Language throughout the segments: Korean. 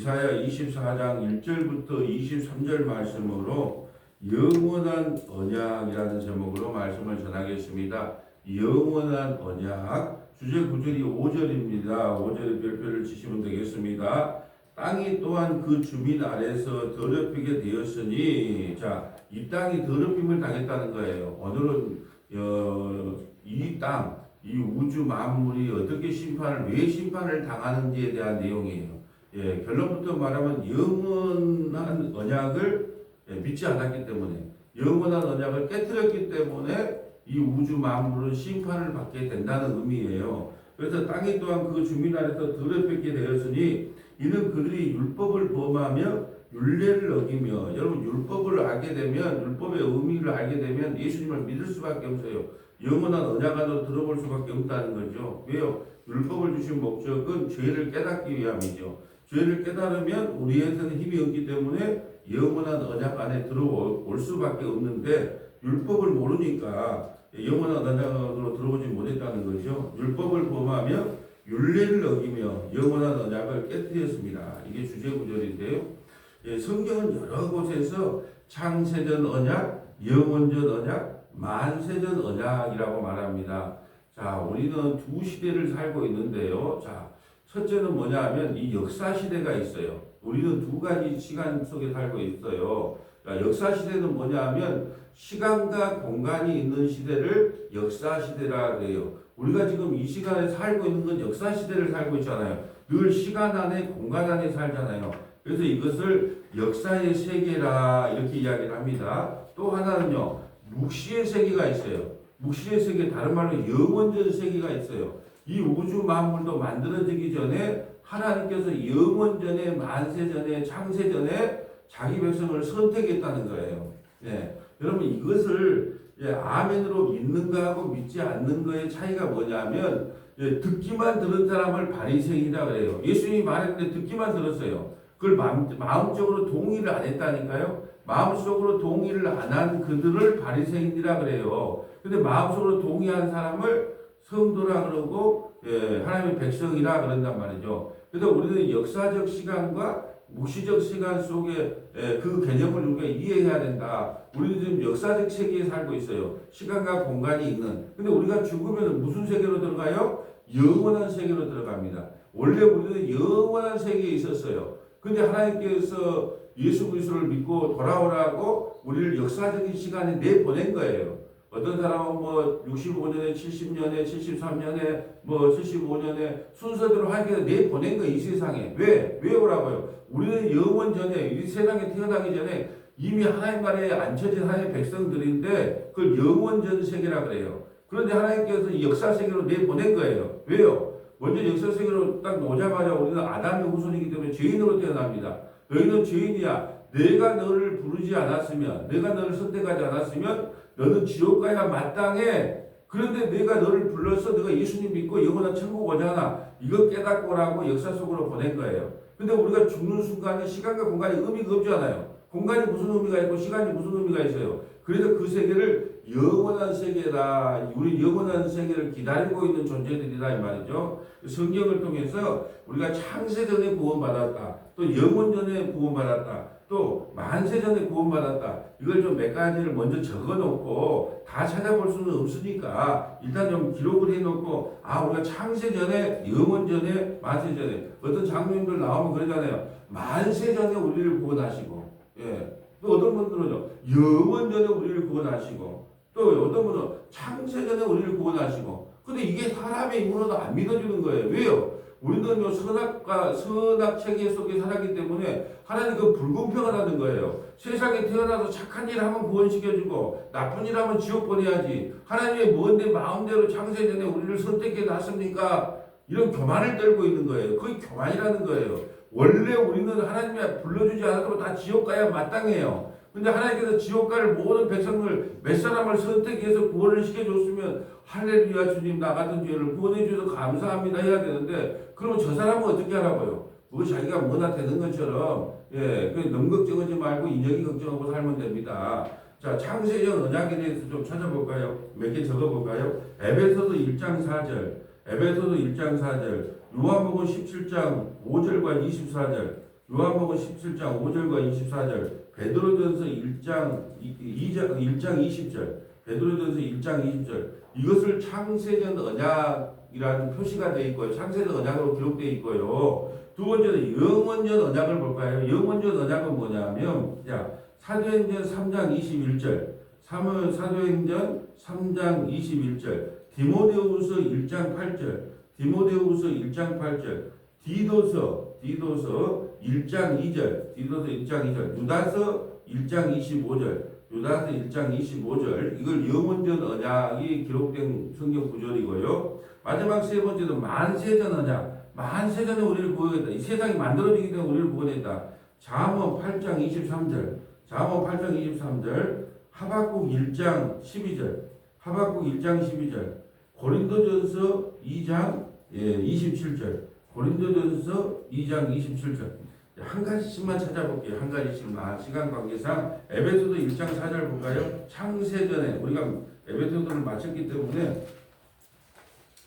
이사야 24장 1절부터 23절 말씀으로 영원한 언약이라는 제목으로 말씀을 전하겠습니다. 영원한 언약, 주제 구절이 5절입니다. 5절에 별표를 치시면 되겠습니다. 땅이 또한 그 주민 아래서 더럽히게 되었으니, 자, 이 땅이 더럽힘을 당했다는 거예요. 오늘은 이 땅, 이 우주 만물이 어떻게 왜 심판을 당하는지에 대한 내용이에요. 결론부터 말하면 영원한 언약을 믿지 않았기 때문에, 영원한 언약을 깨뜨렸기 때문에 이 우주 만물은 심판을 받게 된다는 의미예요. 그래서 땅이 또한 그 주민 아래서 더럽히게 되었으니 이는 그들이 율법을 범하며 율례를 어기며, 여러분 율법을 알게 되면, 율법의 의미를 알게 되면 예수님을 믿을 수밖에 없어요. 영원한 언약 안으로 들어볼 수밖에 없다는 거죠. 왜요? 율법을 주신 목적은 죄를 깨닫기 위함이죠. 죄를 깨달으면 우리한테는 힘이 없기 때문에 영원한 언약 안에 들어올 수밖에 없는데, 율법을 모르니까 영원한 언약으로 들어오지 못했다는 거죠. 율법을 범하며 율례를 어기며 영원한 언약을 깨뜨렸습니다. 이게 주제 구절인데요. 성경은 여러 곳에서 창세전 언약, 영원전 언약, 만세전 언약이라고 말합니다. 자, 우리는 두 시대를 살고 있는데요. 자, 첫째는 뭐냐 하면 이 역사 시대가 있어요. 우리는 두 가지 시간 속에 살고 있어요. 역사 시대는 뭐냐 하면 시간과 공간이 있는 시대를 역사 시대라 그래요. 우리가 지금 이 시간에 살고 있는 건 역사 시대를 살고 있잖아요. 늘 시간 안에 공간 안에 살잖아요. 그래서 이것을 역사의 세계라 이렇게 이야기를 합니다. 또 하나는요, 묵시의 세계가 있어요. 묵시의 세계, 다른 말로 영원전 세계가 있어요. 이 우주 만물도 만들어지기 전에 하나님께서 영원전에, 만세전에, 창세전에 자기 백성을 선택했다는 거예요. 여러분 이것을 아멘으로 믿는 거하고 믿지 않는 거의 차이가 뭐냐면, 듣기만 들은 사람을 바리새인이라 그래요. 예수님이 말했는데 듣기만 들었어요. 그걸 마음적으로 동의를 안 했다니까요. 마음속으로 동의를 안 한 그들을 바리새인이라 그래요. 근데 마음속으로 동의한 사람을 성도라 그러고 하나님의 백성이라 그런단 말이죠. 그래서 우리는 역사적 시간과 묵시적 시간 속에 그 개념을 우리가 이해해야 된다. 우리는 지금 역사적 세계에 살고 있어요. 시간과 공간이 있는. 근데 우리가 죽으면 무슨 세계로 들어가요? 영원한 세계로 들어갑니다. 원래 우리는 영원한 세계에 있었어요. 근데 하나님께서 예수 그리스도를 믿고 돌아오라고 우리를 역사적인 시간에 내보낸 거예요. 어떤 사람은 뭐 65년에, 70년에, 73년에, 뭐 75년에 순서대로 하나님께서 내보낸 거예요, 이 세상에. 왜 오라고요? 우리는 영원 전에, 이 세상에 태어나기 전에 이미 하나님 아래에 앉혀진 하나님의 백성들인데 그걸 영원전 세계라 그래요. 그런데 하나님께서 이 역사 세계로 내보낸 거예요. 왜요? 먼저 역사 세계로 딱 오자마자 우리는 아담의 후손이기 때문에 죄인으로 태어납니다. 너희는 죄인이야. 내가 너를 부르지 않았으면, 내가 너를 선택하지 않았으면 너는 지옥 가야 마땅해. 그런데 내가 너를 불러서 너가 예수님 믿고 영원한 천국 오잖아. 이거 깨닫고 오라고 역사 속으로 보낸 거예요. 근데 우리가 죽는 순간에 시간과 공간이 의미가 없잖아요. 공간이 무슨 의미가 있고 시간이 무슨 의미가 있어요. 그래서 그 세계를 영원한 세계다. 우리 영원한 세계를 기다리고 있는 존재들이다 이 말이죠. 성경을 통해서 우리가 창세전에 구원받았다. 또 영원전에 구원받았다. 또 만세전에 구원받았다. 이걸 좀 몇 가지를 먼저 적어놓고 다 찾아볼 수는 없으니까 일단 좀 기록을 해놓고, 우리가 창세전에, 영원전에, 만세전에, 어떤 장로님들 나오면 그러잖아요. 만세전에 우리를 구원하시고, 또 어떤 분들은요, 영원전에 우리를 구원하시고, 또 어떤 분은 창세전에 우리를 구원하시고. 근데 이게 사람의 힘으로도 안 믿어주는 거예요. 왜요? 우리는 선악 체계 속에 살았기 때문에 하나님 그 불공평하다는 거예요. 세상에 태어나서 착한 일 하면 구원시켜주고 나쁜 일 하면 지옥 보내야지. 하나님의 뭔데 마음대로 창세전에 우리를 선택해 놨습니까? 이런 교만을 떨고 있는 거예요. 그게 교만이라는 거예요. 원래 우리는 하나님이 불러주지 않아도 다 지옥 가야 마땅해요. 근데 하나님께서 지옥 갈 모든 백성을 몇 사람을 선택해서 구원을 시켜줬으면 할렐루야 주님 나 같은 죄를 구원해 주셔서 감사합니다 해야 되는데, 그러면 저 사람은 어떻게 하라고요? 그거 자기가 뭐나 되는 것처럼 놈 걱정하지 말고 인연이 걱정하고 살면 됩니다. 자, 창세전 언약에 대해서 좀 찾아볼까요? 몇 개 적어볼까요? 에베소서 1장 4절, 요한복음 17장 5절과 24절, 요한복음 17장 5절과 24절, 베드로전서 1장 20절, 베드로전서 1장 20절, 이것을 창세전 언약이라는 표시가 되어 있고요. 창세전 언약으로 기록되어 있고요. 두 번째는 영원전 언약을 볼까요? 영원전 언약은 뭐냐면, 사도행전 3장 21절, 사도행전 3장 21절, 디모데후서 1장 8절, 디모데후서 1장 8절, 디도서 1장 2절, 디도서 1장 2절, 유다서 1장 25절, 유다서 1장 25절, 이걸 영원전 언약이 기록된 성경 구절이고요. 마지막 세 번째는 만세전 언약. 만세전에 우리를 구원했다. 이 세상이 만들어지기 때문에 우리를 구원했다. 잠언 8장 23절, 잠언 8장 23절, 하박국 1장 12절, 하박국 1장 12절, 고린도전서 2장 27절, 고린도전서 2장 27절. 한 가지씩만 찾아볼게요. 한 가지씩만. 시간 관계상 에베소서 1장 4절 볼까요? 창세전에 우리가 에베소서를 마쳤기 때문에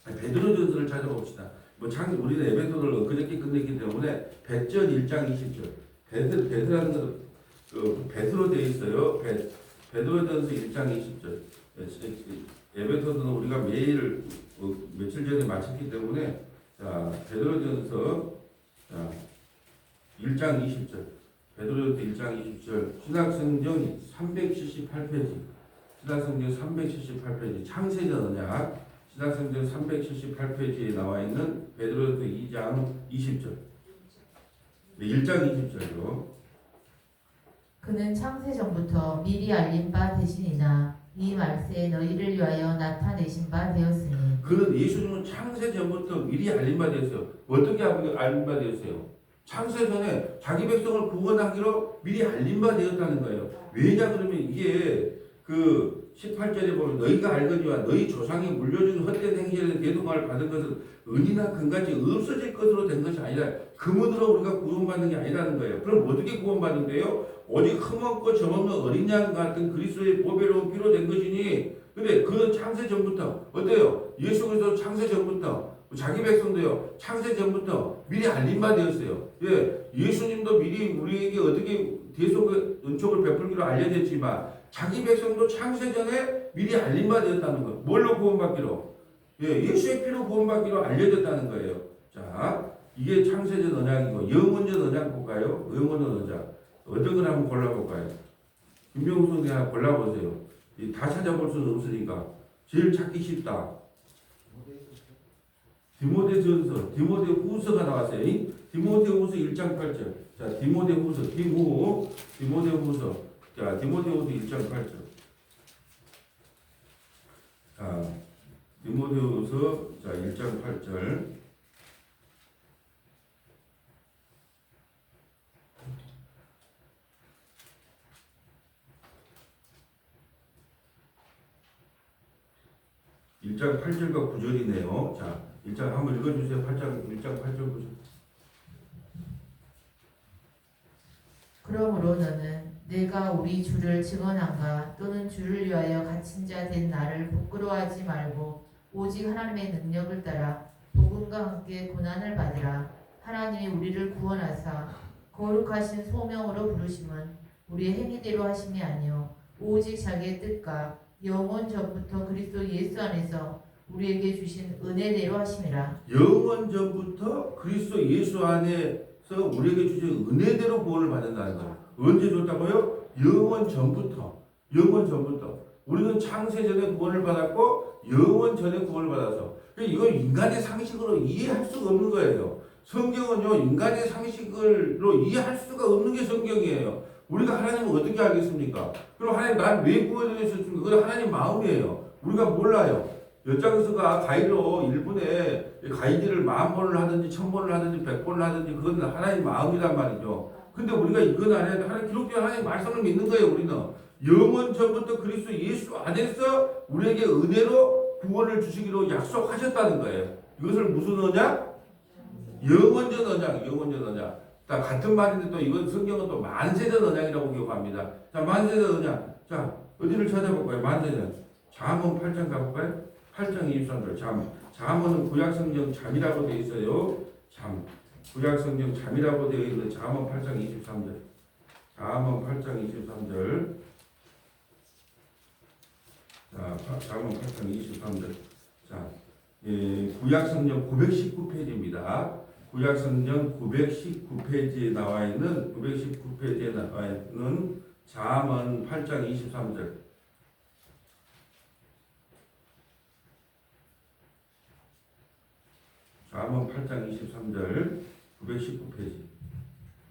베드로전서를 찾아봅시다. 우리는 에베소서를 엊그저께 끝냈기 때문에 베전 1장 20절. 베드라는 것은 베드로 되어 있어요. 베드로전서 1장 20절. 에베소서는 우리가 매일 며칠 전에 마쳤기 때문에 베드로전서 1장 20절, 베드로전서 1장 20절, 신약성경 378페이지, 신약성경 378페이지, 창세전 언약, 신약성경 378페이지에 나와 있는 베드로전서 2장 20절, 1장 20절이요. 그는 창세전부터 미리 알린 바 되시니라. 이 말세에 너희를 위하여 나타내신 바 되었으니. 그는 예수님은 창세전부터 미리 알린 바 되었어요. 어떻게 알린 바 되었어요? 창세전에 자기 백성을 구원하기로 미리 알린 바 되었다는 거예요. 왜냐 그러면 이게 18절에 보면 너희가 알거니와 너희 조상이 물려준 헛된 행실에 대동을 받은 것은 은이나 금같이 없어질 것으로 된 것이 아니라 금으로 우리가 구원받는 게 아니라는 거예요. 그럼 어떻게 구원받는데요? 오직 흠없고 점없는 어린 양 같은 그리스도의 보배로운 피로 된 것이니. 근데 그는 창세 전부터 어때요? 예수 그리스도 창세 전부터 자기 백성도요, 창세 전부터 미리 알린 바 되었어요. 예수님도 미리 우리에게 어떻게 대속의 은총을 베풀기로 알려졌지만 자기 백성도 창세 전에 미리 알린 바 되었다는 거예요. 뭘로 구원받기로? 예수의 피로 구원받기로 알려졌다는 거예요. 자, 이게 창세전 언약이고 영원전 언약 볼까요? 영원전 언약 어떤 걸 한번 골라볼까요? 김병수 그냥 골라보세요. 다 찾아볼 수는 없으니까 제일 찾기 쉽다. 디모데전서, 디모데후서가 나왔어요. 디모데후서 1장 8절. 자, 디모데후서, 디모데후서. 자, 디모데후서 1장 8절. 자, 디모데후서, 자, 1장 8절. (1장 8절과 9절이네요) 자, 1장 한번 읽어주세요. 1장 8절 9절. 그러므로 너는 내가 우리 주를 증언한가 또는 주를 위하여 갇힌 자 된 나를 부끄러워하지 말고 오직 하나님의 능력을 따라 복음과 함께 고난을 받으라. 하나님이 우리를 구원하사 거룩하신 소명으로 부르심은 우리의 행위대로 하심이 아니요 오직 자기의 뜻과 영원 전부터 그리스도 예수 안에서 우리에게 주신 은혜대로 하심이라. 영원 전부터 그리스도 예수 안에서 우리에게 주신 은혜대로 구원을 받는다는 거예요. 언제 줬다고요? 영원 전부터. 영원 전부터. 우리는 창세 전에 구원을 받았고 영원 전에 구원을 받아서. 이건 인간의 상식으로 이해할 수가 없는 거예요. 성경은요, 인간의 상식으로 이해할 수가 없는 게 성경이에요. 우리가 하나님을 어떻게 알겠습니까? 그럼 하나님 난 왜 구원을 해주셨습니까? 그건 하나님 마음이에요. 우리가 몰라요. 엿장수가 가위로 1분에 가위질을 10,000번을 하든지 1,000번을 하든지 100번을 하든지 그건 하나님 마음이란 말이죠. 근데 우리가 이건 안 해도 하나님 기록된 하나님 말씀을 믿는 거예요. 우리는 영원 전부터 그리스도 예수 안에서 우리에게 은혜로 구원을 주시기로 약속하셨다는 거예요. 이것을 무슨 언약? 영원전 언약, 영원전 언약. 자, 같은 말인데 또 이건 성경은 또 만세전 언약이라고 기억합니다. 자, 만세전 언약. 자, 어디를 찾아볼까요? 만세전. 잠언 8장 가볼까요? 8장 23절. 잠언은 구약성경 잠이라고 되어 있어요. 잠. 구약성경 잠이라고 되어 있는 잠언 8장 23절. 잠언 8장 23절. 자, 잠언 8장 23절. 자, 구약성경 919페이지입니다. 구약성경 919페이지에 나와 있는 잠언 8장 23절. 잠언 8장 23절 919페이지.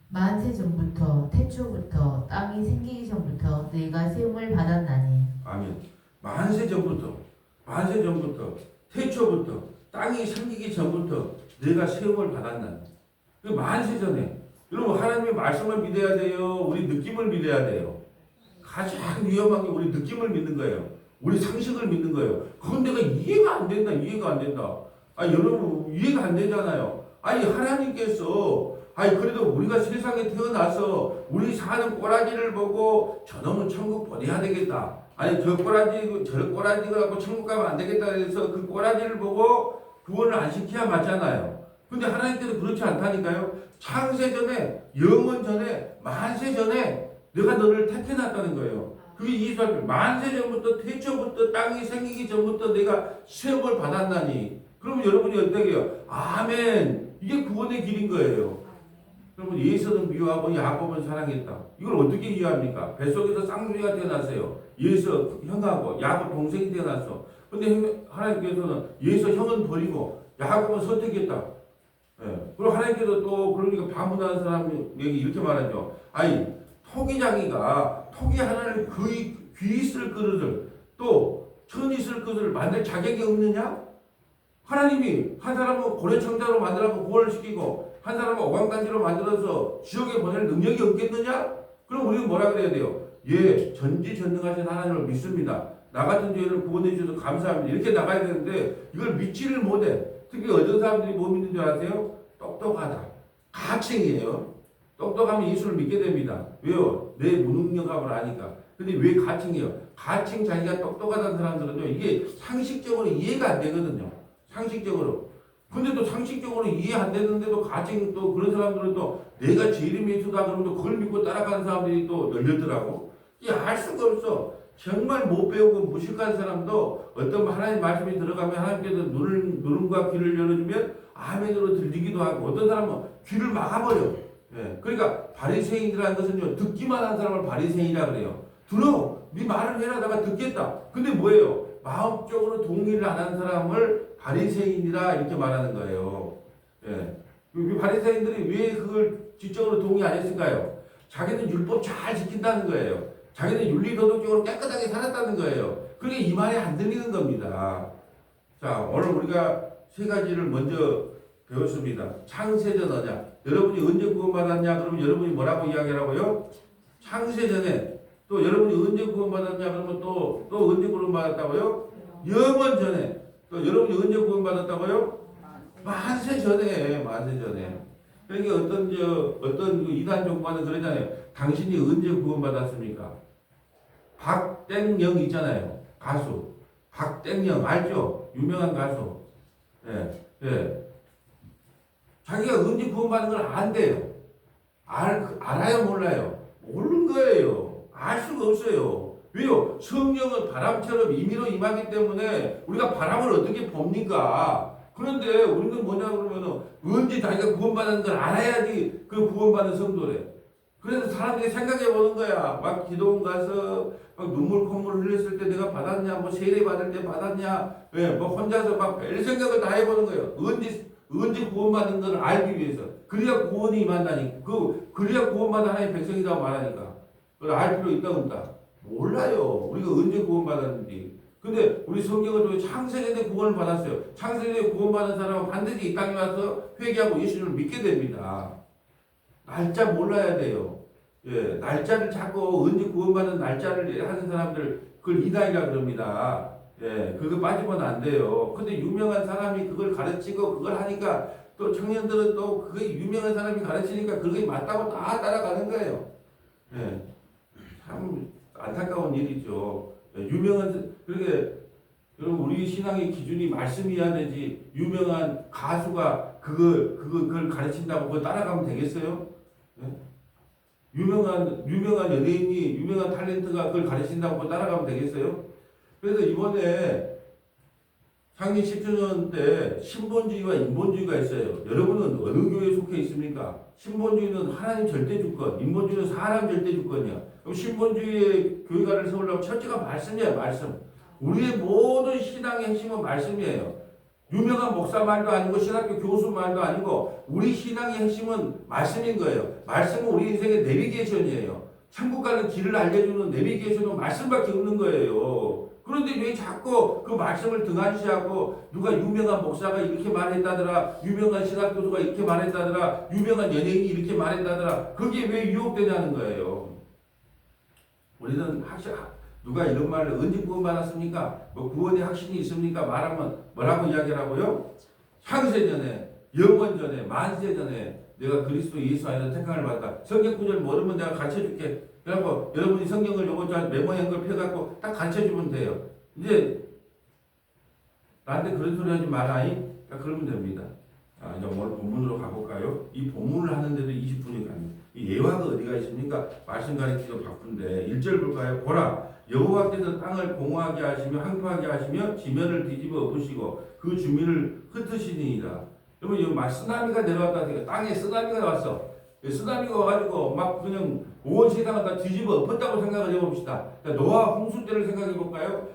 만세 전부터 태초부터 땅이 생기기 전부터 내가 세움을 받았나니. 아멘. 만세 전부터 태초부터 땅이 생기기 전부터 내가 세움을 받았나니. 그 만세 전에 여러분 하나님의 말씀을 믿어야 돼요. 우리 느낌을 믿어야 돼요. 가장 위험한 게 우리 느낌을 믿는 거예요. 우리 상식을 믿는 거예요. 그건 내가 이해가 안 된다. 아니 여러분 이해가 안 되잖아요. 아니 하나님께서 그래도 우리가 세상에 태어나서 우리 사는 꼬라지를 보고 저놈은 천국 보내야 되겠다. 아니 저 꼬라지가 갖고 천국 가면 안 되겠다 해서 그 꼬라지를 보고 구원을 안 시켜야 맞잖아요. 근데 하나님께서 그렇지 않다니까요. 창세 전에, 영원 전에, 만세 전에 내가 너를 택해놨다는 거예요. 그게 이스라엘 만세 전부터 태초부터 땅이 생기기 전부터 내가 세움을 받았나니. 그러면 여러분이 어떻게 해요? 아멘. 이게 구원의 길인 거예요. 여러분 예수는 미워하고 야곱은 사랑했다. 이걸 어떻게 이해합니까? 뱃속에서 쌍둥이가 태어났어요. 예수 형하고 야곱 동생이 태어났어. 근데 하나님께서는 예수 형은 버리고 야곱은 선택했다. 예. 그리고 하나님께서 또 그러니까 반문하는 사람에게 이렇게 말하죠. 토기장이가 토기 하나를 귀 있을 그릇을 또 천이 있을 그릇을 만들 자격이 없느냐? 하나님이 한 사람은 고래청자로 만들어서 구원을 시키고 한 사람은 오광단지로 만들어서 지옥에 보낼 능력이 없겠느냐? 그럼 우리는 뭐라 그래야 돼요? 예, 전지전능하신 하나님을 믿습니다. 나 같은 죄인을 구원해 주셔서 감사합니다. 이렇게 나가야 되는데 이걸 믿지를 못해. 특히 어떤 사람들이 뭐 믿는 줄 아세요? 똑똑하다. 가칭이에요. 똑똑하면 예수를 믿게 됩니다. 왜요? 내 무능력함을 아니까. 근데 왜 가칭이에요? 가칭 자기가 똑똑하다는 사람들은요, 이게 상식적으로 이해가 안 되거든요. 상식적으로. 근데 또 상식적으로 이해 안 되는데도 가칭 또 그런 사람들은 또 내가 제일 예수다 그러면 또 그걸 믿고 따라가는 사람들이 또 널렸더라고. 이게 알 수가 없어. 정말 못 배우고 무식한 사람도 어떤 하나님 말씀이 들어가면 하나님께서 눈과 귀를 열어주면 아멘으로 들리기도 하고 어떤 사람은 귀를 막아버려. 예. 그러니까 바리새인이라는 것은요 듣기만 한 사람을 바리새인이라 그래요. 들어, 네 말을 해라 내가 듣겠다. 근데 뭐예요? 마음적으로 동의를 안 하는 사람을 바리새인이라 이렇게 말하는 거예요. 예. 이 바리새인들이 왜 그걸 지적으로 동의 안 했을까요? 자기는 율법 잘 지킨다는 거예요. 자기는 윤리도덕적으로 깨끗하게 살았다는 거예요. 그게 이 말이 안 들리는 겁니다. 자, 오늘 우리가 세 가지를 먼저 배웠습니다. 창세전 언약. 여러분이 언제 구원받았냐? 그러면 여러분이 뭐라고 이야기하라고요? 창세전에. 또 여러분이 언제 구원받았냐? 그러면 또 언제 구원받았다고요? 영원 전에. 또 여러분이 언제 구원받았다고요? 만세 전에. 그러니까 어떤 그 이단 종파는 그러잖아요. 당신이 언제 구원받았습니까? 박땡영 있잖아요. 가수. 박땡영 알죠? 유명한 가수. 예. 자기가 언제 구원받은 걸 안돼요. 알아요, 몰라요? 모르는 거예요. 알 수가 없어요. 왜요? 성령은 바람처럼 임의로 임하기 때문에 우리가 바람을 어떻게 봅니까? 그런데 우리는 뭐냐 그러면은 언제 자기가 구원받은 걸 알아야지 그 구원받은 성도래. 그래서 사람들이 생각해 보는 거야. 막 기도원 가서 막 눈물 콧물 흘렸을 때 내가 받았냐, 뭐 세례 받을 때 받았냐, 뭐 혼자서 막 별 생각을 다 해보는 거예요. 언제 구원받은 걸 알기 위해서. 그래야 구원이 임한다니. 그래야 구원받은 하나님의 백성이라고 말하니까. 그걸 알 필요 있다 없다? 몰라요. 우리가 언제 구원받았는지. 근데 우리 성경은 창세전에 구원을 받았어요. 창세전에 구원받은 사람은 반드시 이 땅에 와서 회개하고 예수님을 믿게 됩니다. 날짜 몰라야 돼요. 예, 날짜를 자꾸 언제 구원받은 날짜를 하는 사람들 그걸 이단이라 그럽니다. 예, 그거 빠지면 안 돼요. 근데 유명한 사람이 그걸 가르치고 그걸 하니까 또 청년들은 또 그게 유명한 사람이 가르치니까 그게 맞다고 다 따라가는 거예요. 예, 참 안타까운 일이죠. 예, 그러게 여러분 우리 신앙의 기준이 말씀이어야 되지 유명한 가수가 그걸 가르친다고 그거 따라가면 되겠어요? 예? 유명한 연예인이, 유명한 탤런트가 그걸 가르친다고 그거 따라가면 되겠어요? 그래서 이번에 창립 10주년 때 신본주의와 인본주의가 있어요. 여러분은 어느 교회에 속해 있습니까? 신본주의는 하나님 절대 주권, 인본주의는 사람 절대 주권이야. 그럼 신본주의의 교회가를 세우려면 첫째가 말씀이야, 말씀. 우리의 모든 신앙의 핵심은 말씀이에요. 유명한 목사 말도 아니고 신학교 교수 말도 아니고 우리 신앙의 핵심은 말씀인 거예요. 말씀은 우리 인생의 내비게이션이에요. 천국 가는 길을 알려주는 내비게이션은 말씀밖에 없는 거예요. 그런데 왜 자꾸 그 말씀을 등한시하고 누가 유명한 목사가 이렇게 말했다더라, 유명한 신학교수가 이렇게 말했다더라, 유명한 연예인이 이렇게 말했다더라, 그게 왜 유혹되냐는 거예요. 우리는 누가 이런 말을 언제 구원받았습니까? 뭐 구원의 확신이 있습니까? 말하면 뭐라고 이야기하라고요? 창세전에, 영원전에, 만세전에 내가 그리스도 예수 안에서 택함을 받았다. 성경 구절 모르면 내가 가르쳐줄게. 그래갖고 여러분이 성경을 요거 메모한 걸 펴갖고 딱 가르쳐주면 돼요. 이제 나한테 그런 소리 하지 마라잉. 그러면 됩니다. 이제 오늘 본문으로 가볼까요? 이 본문을 하는데도 20분이 갑니다. 이 예화가 어디가 있습니까? 말씀 가르치기도 바쁜데 1절 볼까요? 보라, 여호와께서 땅을 공허하게 하시며 황폐하게 하시며 지면을 뒤집어 엎으시고 그 주민을 흩으시니이다. 여러분 이 쓰나미가 내려왔다. 땅에 쓰나미가 왔어. 쓰나미가 와가지고 막 그냥 온 세상을 다 뒤집어 엎었다고 생각을 해봅시다. 노아 홍수 때를 생각해 볼까요?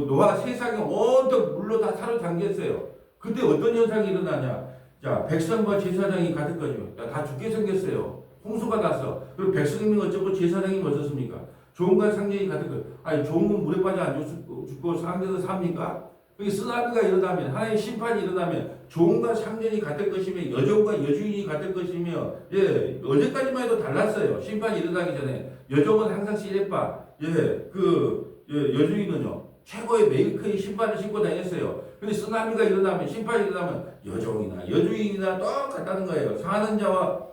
노아 세상이 온통 물로 다 사로잠겼어요. 그때 어떤 현상이 일어나냐? 자, 백성과 제사장이 같을 거죠. 다 죽게 생겼어요. 홍수가 났어. 그리고 백성이 어쩌고 제사장이 어떻습니까? 종과 상전이 같을 거예요. 아니, 종은 물에 빠져 안 죽고 상전은 삽니까? 여기 쓰나미가 일어나면, 하나님의 심판이 일어나면 종과 상전이 같을 것이며 여종과 여주인이 같을 것이며, 예, 어제까지만 해도 달랐어요. 심판이 일어나기 전에. 여종은 항상 시레빠, 여주인은요, 최고의 메이커의 신발을 신고 다녔어요. 근데 쓰나미가 일어나면, 심판이 일어나면 여종이나 여주인이나 똑같다는 거예요. 사는 자와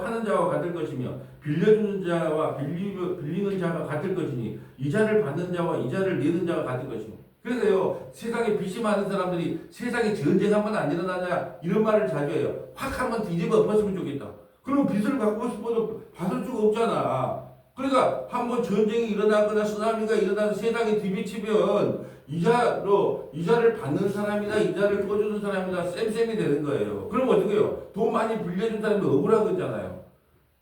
파는 자와 같을 것이며, 빌려주는 자와 빌리는 자가 같을 것이니, 이자를 받는 자와 이자를 내는 자가 같을 것이며. 그래서요, 세상에 빚이 많은 사람들이 세상에 전쟁 한번 안 일어나냐 이런 말을 자주 해요. 확 한번 뒤집어 엎었으면 좋겠다. 그러면 빚을 갚고 싶어도 받을 수가 없잖아. 그러니까 한번 전쟁이 일어나거나 쓰나미가 일어나서 세상에 뒤비치면 이자를 받는 사람이나 이자를 꺼주는 사람이나 쌤쌤이 되는 거예요. 그럼 어떻게 해요? 돈 많이 빌려준 사람이 억울하고 있잖아요.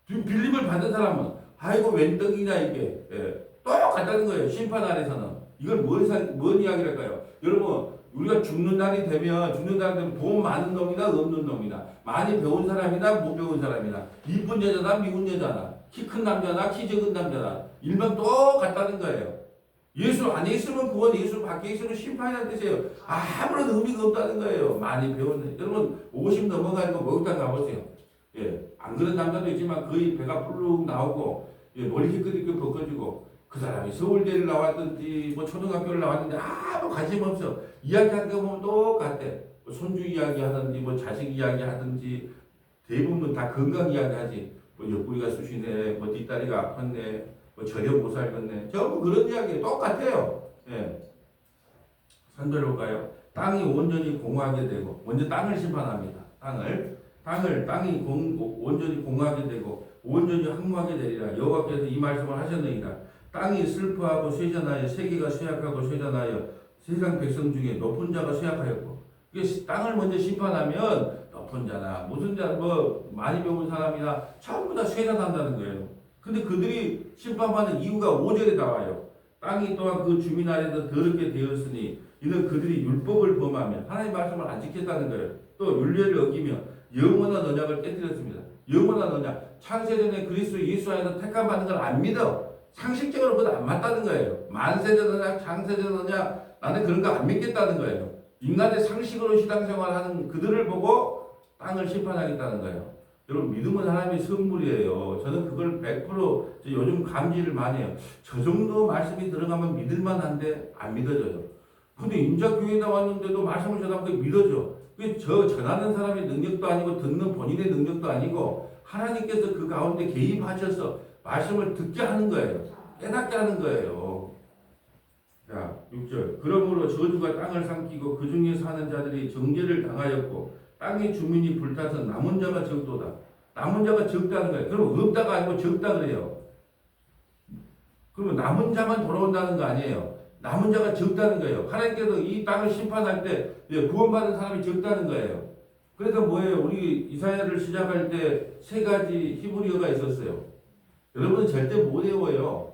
빌림을 받는 사람은 아이고 웬 떡이냐 이게. 똑같다는 거예요. 심판 아래서는. 이걸 뭔 이야기랄까요? 여러분, 우리가 죽는 날이 되면 돈 많은 놈이나 없는 놈이나, 많이 배운 사람이나 못 배운 사람이나, 이쁜 여자나 미운 여자나, 키 큰 남자나 키 작은 남자나, 일반 똑같다는 거예요. 예수 안에 있으면 구원, 예수 밖에 있으면 심판이라는 뜻이에요. 아무런 의미가 없다는 거예요. 많이 배운, 여러분, 50 넘어가니까 목욕탕 가보세요. 예, 안 그런 남자도 있지만 거의 배가 불룩 나오고, 예, 머리 희끗희끗 벗겨지고, 그 사람이 서울대를 나왔든지 뭐 초등학교를 나왔는데 아무 관심 없어. 이야기하는 거 보면 똑같대. 뭐 손주 이야기 하든지 뭐 자식 이야기 하든지 대부분 다 건강 이야기 하지. 뭐 옆구리가 쑤시네, 뭐 뒷다리가 아팠네, 뭐 저녁 못 살겠네. 전부 그런 이야기 똑같아요. 예. 선별볼까요? 땅이 온전히 공허하게 되고, 먼저 땅을 심판합니다. 땅이 온전히 공허하게 되고 온전히 황무하게 되리라. 여호와께서 이 말씀을 하셨느니라. 땅이 슬퍼하고 쇠잔하여 세계가 쇠약하고 쇠잔하여 세상 백성 중에 높은 자가 쇠약하였고, 이게 땅을 먼저 심판하면 높은 자나 무슨 자 뭐 많이 배운 사람이나 전부 다 쇠잔한다는 거예요. 근데 그들이 심판받는 이유가 5절에 나와요. 땅이 또한 그 주민 아래서 더럽게 되었으니 이는 그들이 율법을 범하며 하나님의 말씀을 안 지켰다는 거예요. 또 율례를 어기며 영원한 언약을 깨뜨렸습니다. 영원한 언약, 창세전에 그리스도 예수 안에서 택함 받는 걸 안 믿어. 상식적으로 그건 안 맞다는 거예요. 만세전 언약, 창세전 언약, 나는 그런 거 안 믿겠다는 거예요. 인간의 상식으로 신앙생활하는 그들을 보고 땅을 심판하겠다는 거예요. 여러분, 믿음은 하나님의 선물이에요. 저는 그걸 100% 요즘 감지를 많이 해요. 저 정도 말씀이 들어가면 믿을만한데 안 믿어져요. 근데 인자교회 나왔는데도 말씀을 전하면 믿어져. 그게 전하는 사람의 능력도 아니고 듣는 본인의 능력도 아니고 하나님께서 그 가운데 개입하셔서 말씀을 듣게 하는 거예요. 깨닫게 하는 거예요. 자, 6절. 그러므로 저주가 땅을 삼키고 그 중에 사는 자들이 정죄를 당하였고 땅의 주민이 불타서 남은 자가 적도다. 남은 자가 적다는 거예요. 그럼 없다가 아니고 적다 그래요. 그러면 남은 자만 돌아온다는 거 아니에요. 남은 자가 적다는 거예요. 하나님께서 이 땅을 심판할 때 구원받은 사람이 적다는 거예요. 그래서 뭐예요? 우리 이사야를 시작할 때 세 가지 히브리어가 있었어요. 여러분은 절대 못 외워요.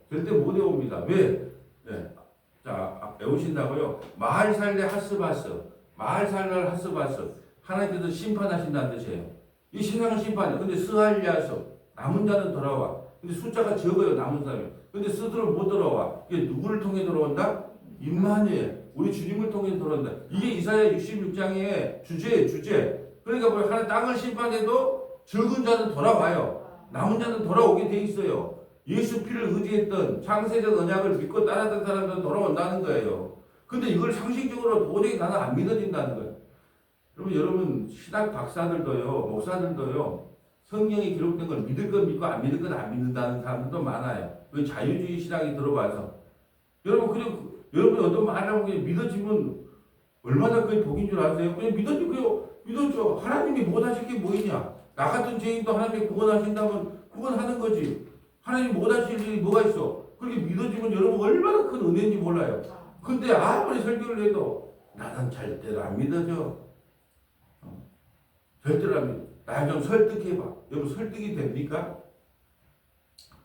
절대 못 외웁니다. 왜? 자, 외우신다고요? 마할 살레 하스바스. 마할 살레 하스바스. 하나님께서 심판하신다는 뜻이에요. 이 세상은 심판이에요. 근데 스할리아서 남은 자는 돌아와. 근데 숫자가 적어요. 남은 사람이. 근데 스스로 못 돌아와. 이게 누구를 통해 돌아온다? 임마누엘. 우리 주님을 통해 돌아온다. 이게 이사야 66장의 주제예요. 주제. 그러니까 뭐 하나님 땅을 심판해도 적은 자는 돌아와요. 남은 자는 돌아오게 돼 있어요. 예수 피를 의지했던 창세적 언약을 믿고 따랐던 사람들은 돌아온다는 거예요. 근데 이걸 상식적으로 도저히 나는 안 믿어진다는 거예요. 여러분 신학 박사들도요, 목사들도요, 성경에 기록된 걸 믿을 건 믿고 안 믿을 건 안 믿는다는 사람들도 많아요. 그 자유주의 신학이 들어와서. 여러분 어떤 말을 하고 그냥 믿어지면 얼마나 그게 복인 줄 아세요? 그냥 믿어줘. 하나님이 못하실 게 뭐 있냐? 나 같은 죄인도 하나님이 구원하신다면 구원하는 거지. 하나님 못하실 일이 뭐가 있어? 그렇게 믿어지면 여러분 얼마나 큰 은혜인지 몰라요. 근데 아무리 설교를 해도 나는 절대로 안 믿어져. 절대로 안 믿어. 나 좀 설득해봐. 여러분 설득이 됩니까?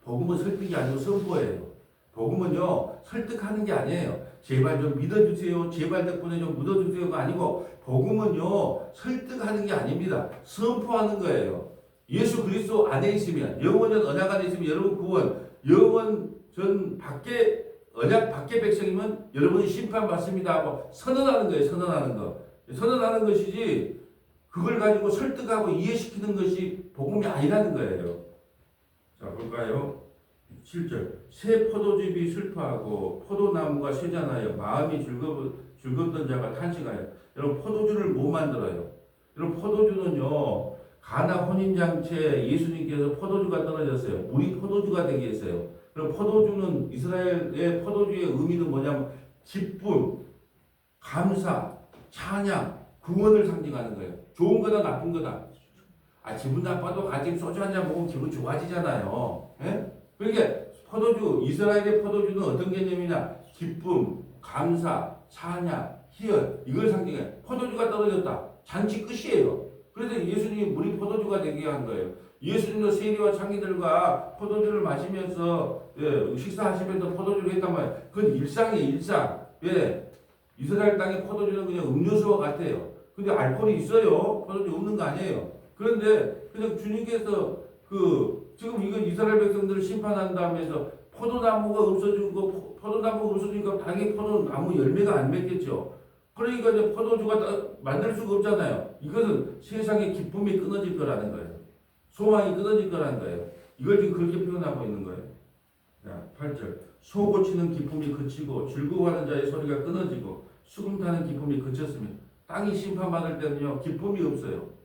복음은 설득이 아니고 선포예요. 복음은요 설득하는 게 아니에요. 제발 좀 믿어주세요. 제발 덕분에 좀 묻어주세요가 아니고 복음은요 설득하는 게 아닙니다. 선포하는 거예요. 예수 그리스도 안에 있으면 영원전 언약 안에 있으면 여러분 구원, 영원전 밖에 언약 밖에 백성이면 여러분이 심판받습니다 하고 선언하는 거예요. 선언하는 거. 선언하는 것이지 그걸 가지고 설득하고 이해시키는 것이 복음이 아니라는 거예요. 자 볼까요? 7절. 새 포도즙이 슬퍼하고 포도나무가 쇠잔하여 마음이 즐겁던 자가 탄식하여. 여러분 포도주를 못 만들어요. 여러분 포도주는요 가나 혼인장체 예수님께서 포도주가 떨어졌어요. 물이 포도주가 되게 했어요. 그럼 포도주는 이스라엘의 포도주의 의미는 뭐냐면 기쁨, 감사, 찬양, 구원을 상징하는 거예요. 좋은 거다 나쁜 거다. 기분 나빠도 가끔 소주 한 잔 먹으면 기분 좋아지잖아요. 그러니까 포도주, 이스라엘의 포도주는 어떤 개념이냐? 기쁨, 감사, 찬양, 희열 이걸 상징해요. 포도주가 떨어졌다. 잔치 끝이에요. 그래서 예수님이 물이 포도주가 되게 한 거예요. 예수님도 세리와 창기들과 포도주를 마시면서 식사하시면서 포도주를 했단 말이에요. 그건 일상이에요. 일상. 이스라엘 땅의 포도주는 그냥 음료수와 같아요. 근데 알코올이 있어요. 포도주 없는 거 아니에요. 그런데 그냥 주님께서 지금 이건 이스라엘 백성들을 심판한다면서 포도나무가 없어지고 포도나무가 없어지니까 당연히 포도나무 열매가 안 맺겠죠. 그러니까 이제 포도주가 만들 수가 없잖아요. 이것은 세상의 기쁨이 끊어질 거라는 거예요. 소망이 끊어질 거라는 거예요. 이걸 지금 그렇게 표현하고 있는 거예요. 자, 8절. 소 고치는 기쁨이 그치고 즐거워하는 자의 소리가 끊어지고 수금 타는 기쁨이 그쳤으며 땅이 심판받을 때는요 기쁨이 없어요.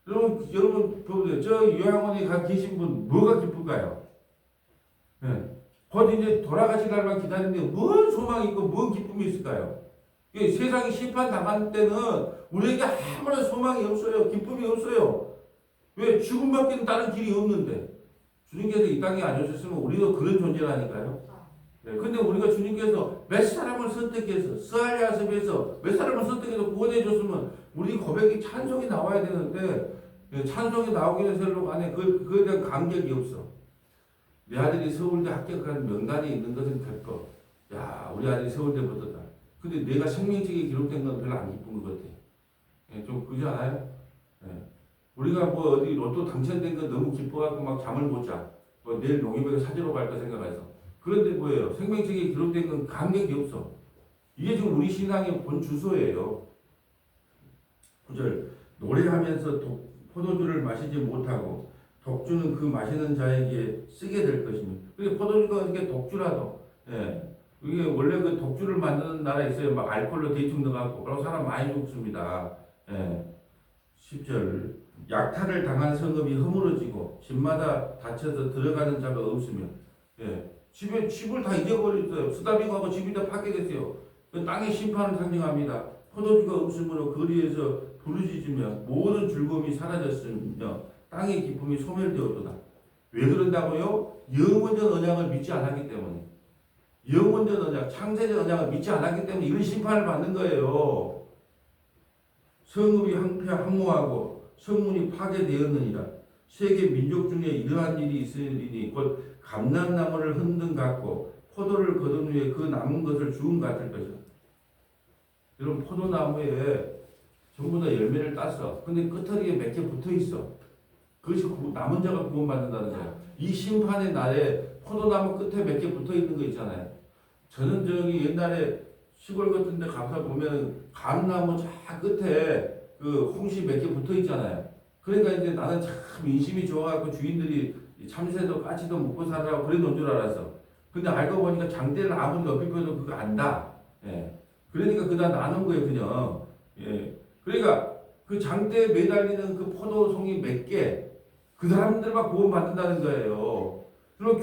여러분 보세요. 저 요양원에 계신 분 뭐가 기쁜가요? 곧 이제 돌아가실 날만 기다리는데 뭔 소망이 있고 뭔 기쁨이 있을까요? 세상이 심판 당할 때는 우리에게 아무런 소망이 없어요. 기쁨이 없어요. 왜? 죽음밖에 다른 길이 없는데 주님께서 이 땅에 안 오셨으면 우리도 그런 존재라니까요. 근데 우리가 주님께서 몇 사람을 선택해서 스알리아습에서 몇 사람을 선택해서 구원해 줬으면 우리 고백이 찬송이 나와야 되는데 찬송이 나오기는 별로 간에 그거에 대한 감격이 없어. 내 아들이 서울대 합격한 명단이 있는 것은 될거. 야 우리 아들이 서울대 붙었다. 근데 내가 생명책에 기록된 건 별로 안 기쁜 것 같아. 좀 그러지 않아요? 우리가 뭐 어디 로또 당첨된 건 너무 기뻐갖고 막 잠을 못 자. 내일 농협에 사주러 갈까 생각해서. 그런데 뭐예요? 생명책에 기록된 건 감격이 없어. 이게 지금 우리 신앙의 본 주소예요. 9절. 노래하면서 포도주를 마시지 못하고 독주는 그 마시는 자에게 쓰게 될 것이며. 그게 포도주가 이게 독주라도. 이게 원래 그 독주를 만드는 나라 있어요. 막 알코올로 대충 넣어갖고. 그럼 사람 많이 죽습니다. 10절. 약탈을 당한 성읍이 허물어지고 집마다 닫혀서 들어가는 자가 없으며. 집을 다 잊어버렸어요. 쓰다비가고 집이 다 파괴됐어요. 그 땅의 심판을 상징합니다. 포도주가 없으므로 거리에서 부르짖으며 모든 즐거움이 사라졌으며 땅의 기쁨이 소멸되었도다. 왜 그런다고요? 영원전 언약을 믿지 않았기 때문에. 영원전 언약, 창세전 언약을 믿지 않았기 때문에 이런 심판을 받는 거예요. 성읍이 항모하고 성문이 파괴되었느니라. 세계 민족 중에 이러한 일이 있으리니 곧 감람나무를 흔든 같고 포도를 거둔 후에 그 남은 것을 주운 같을 것이다. 여러분 포도나무에 전부 다 열매를 땄어. 근데 끝털이에 몇 개 붙어 있어. 그것이 남은 자가 구원받는다는 거예요. 이 심판의 날에 포도나무 끝에 몇 개 붙어 있는 거 있잖아요. 저는 저기 옛날에 시골 같은 데 가서 보면 감나무 저 끝에 그 홍시 몇 개 붙어 있잖아요. 그러니까 이제 나는 참 인심이 좋아갖고 주인들이 참새도 까치도 먹고 살라고 그래 놓은 줄 알았어. 근데 알고 보니까 장대를 아무리 높이 펴도 그거 안다. 예. 그러니까 그다 나눈 거예요, 그냥. 예. 그러니까 그 장대에 매달리는 그 포도송이 몇 개, 그 사람들만 구원받는다는 거예요. 그리고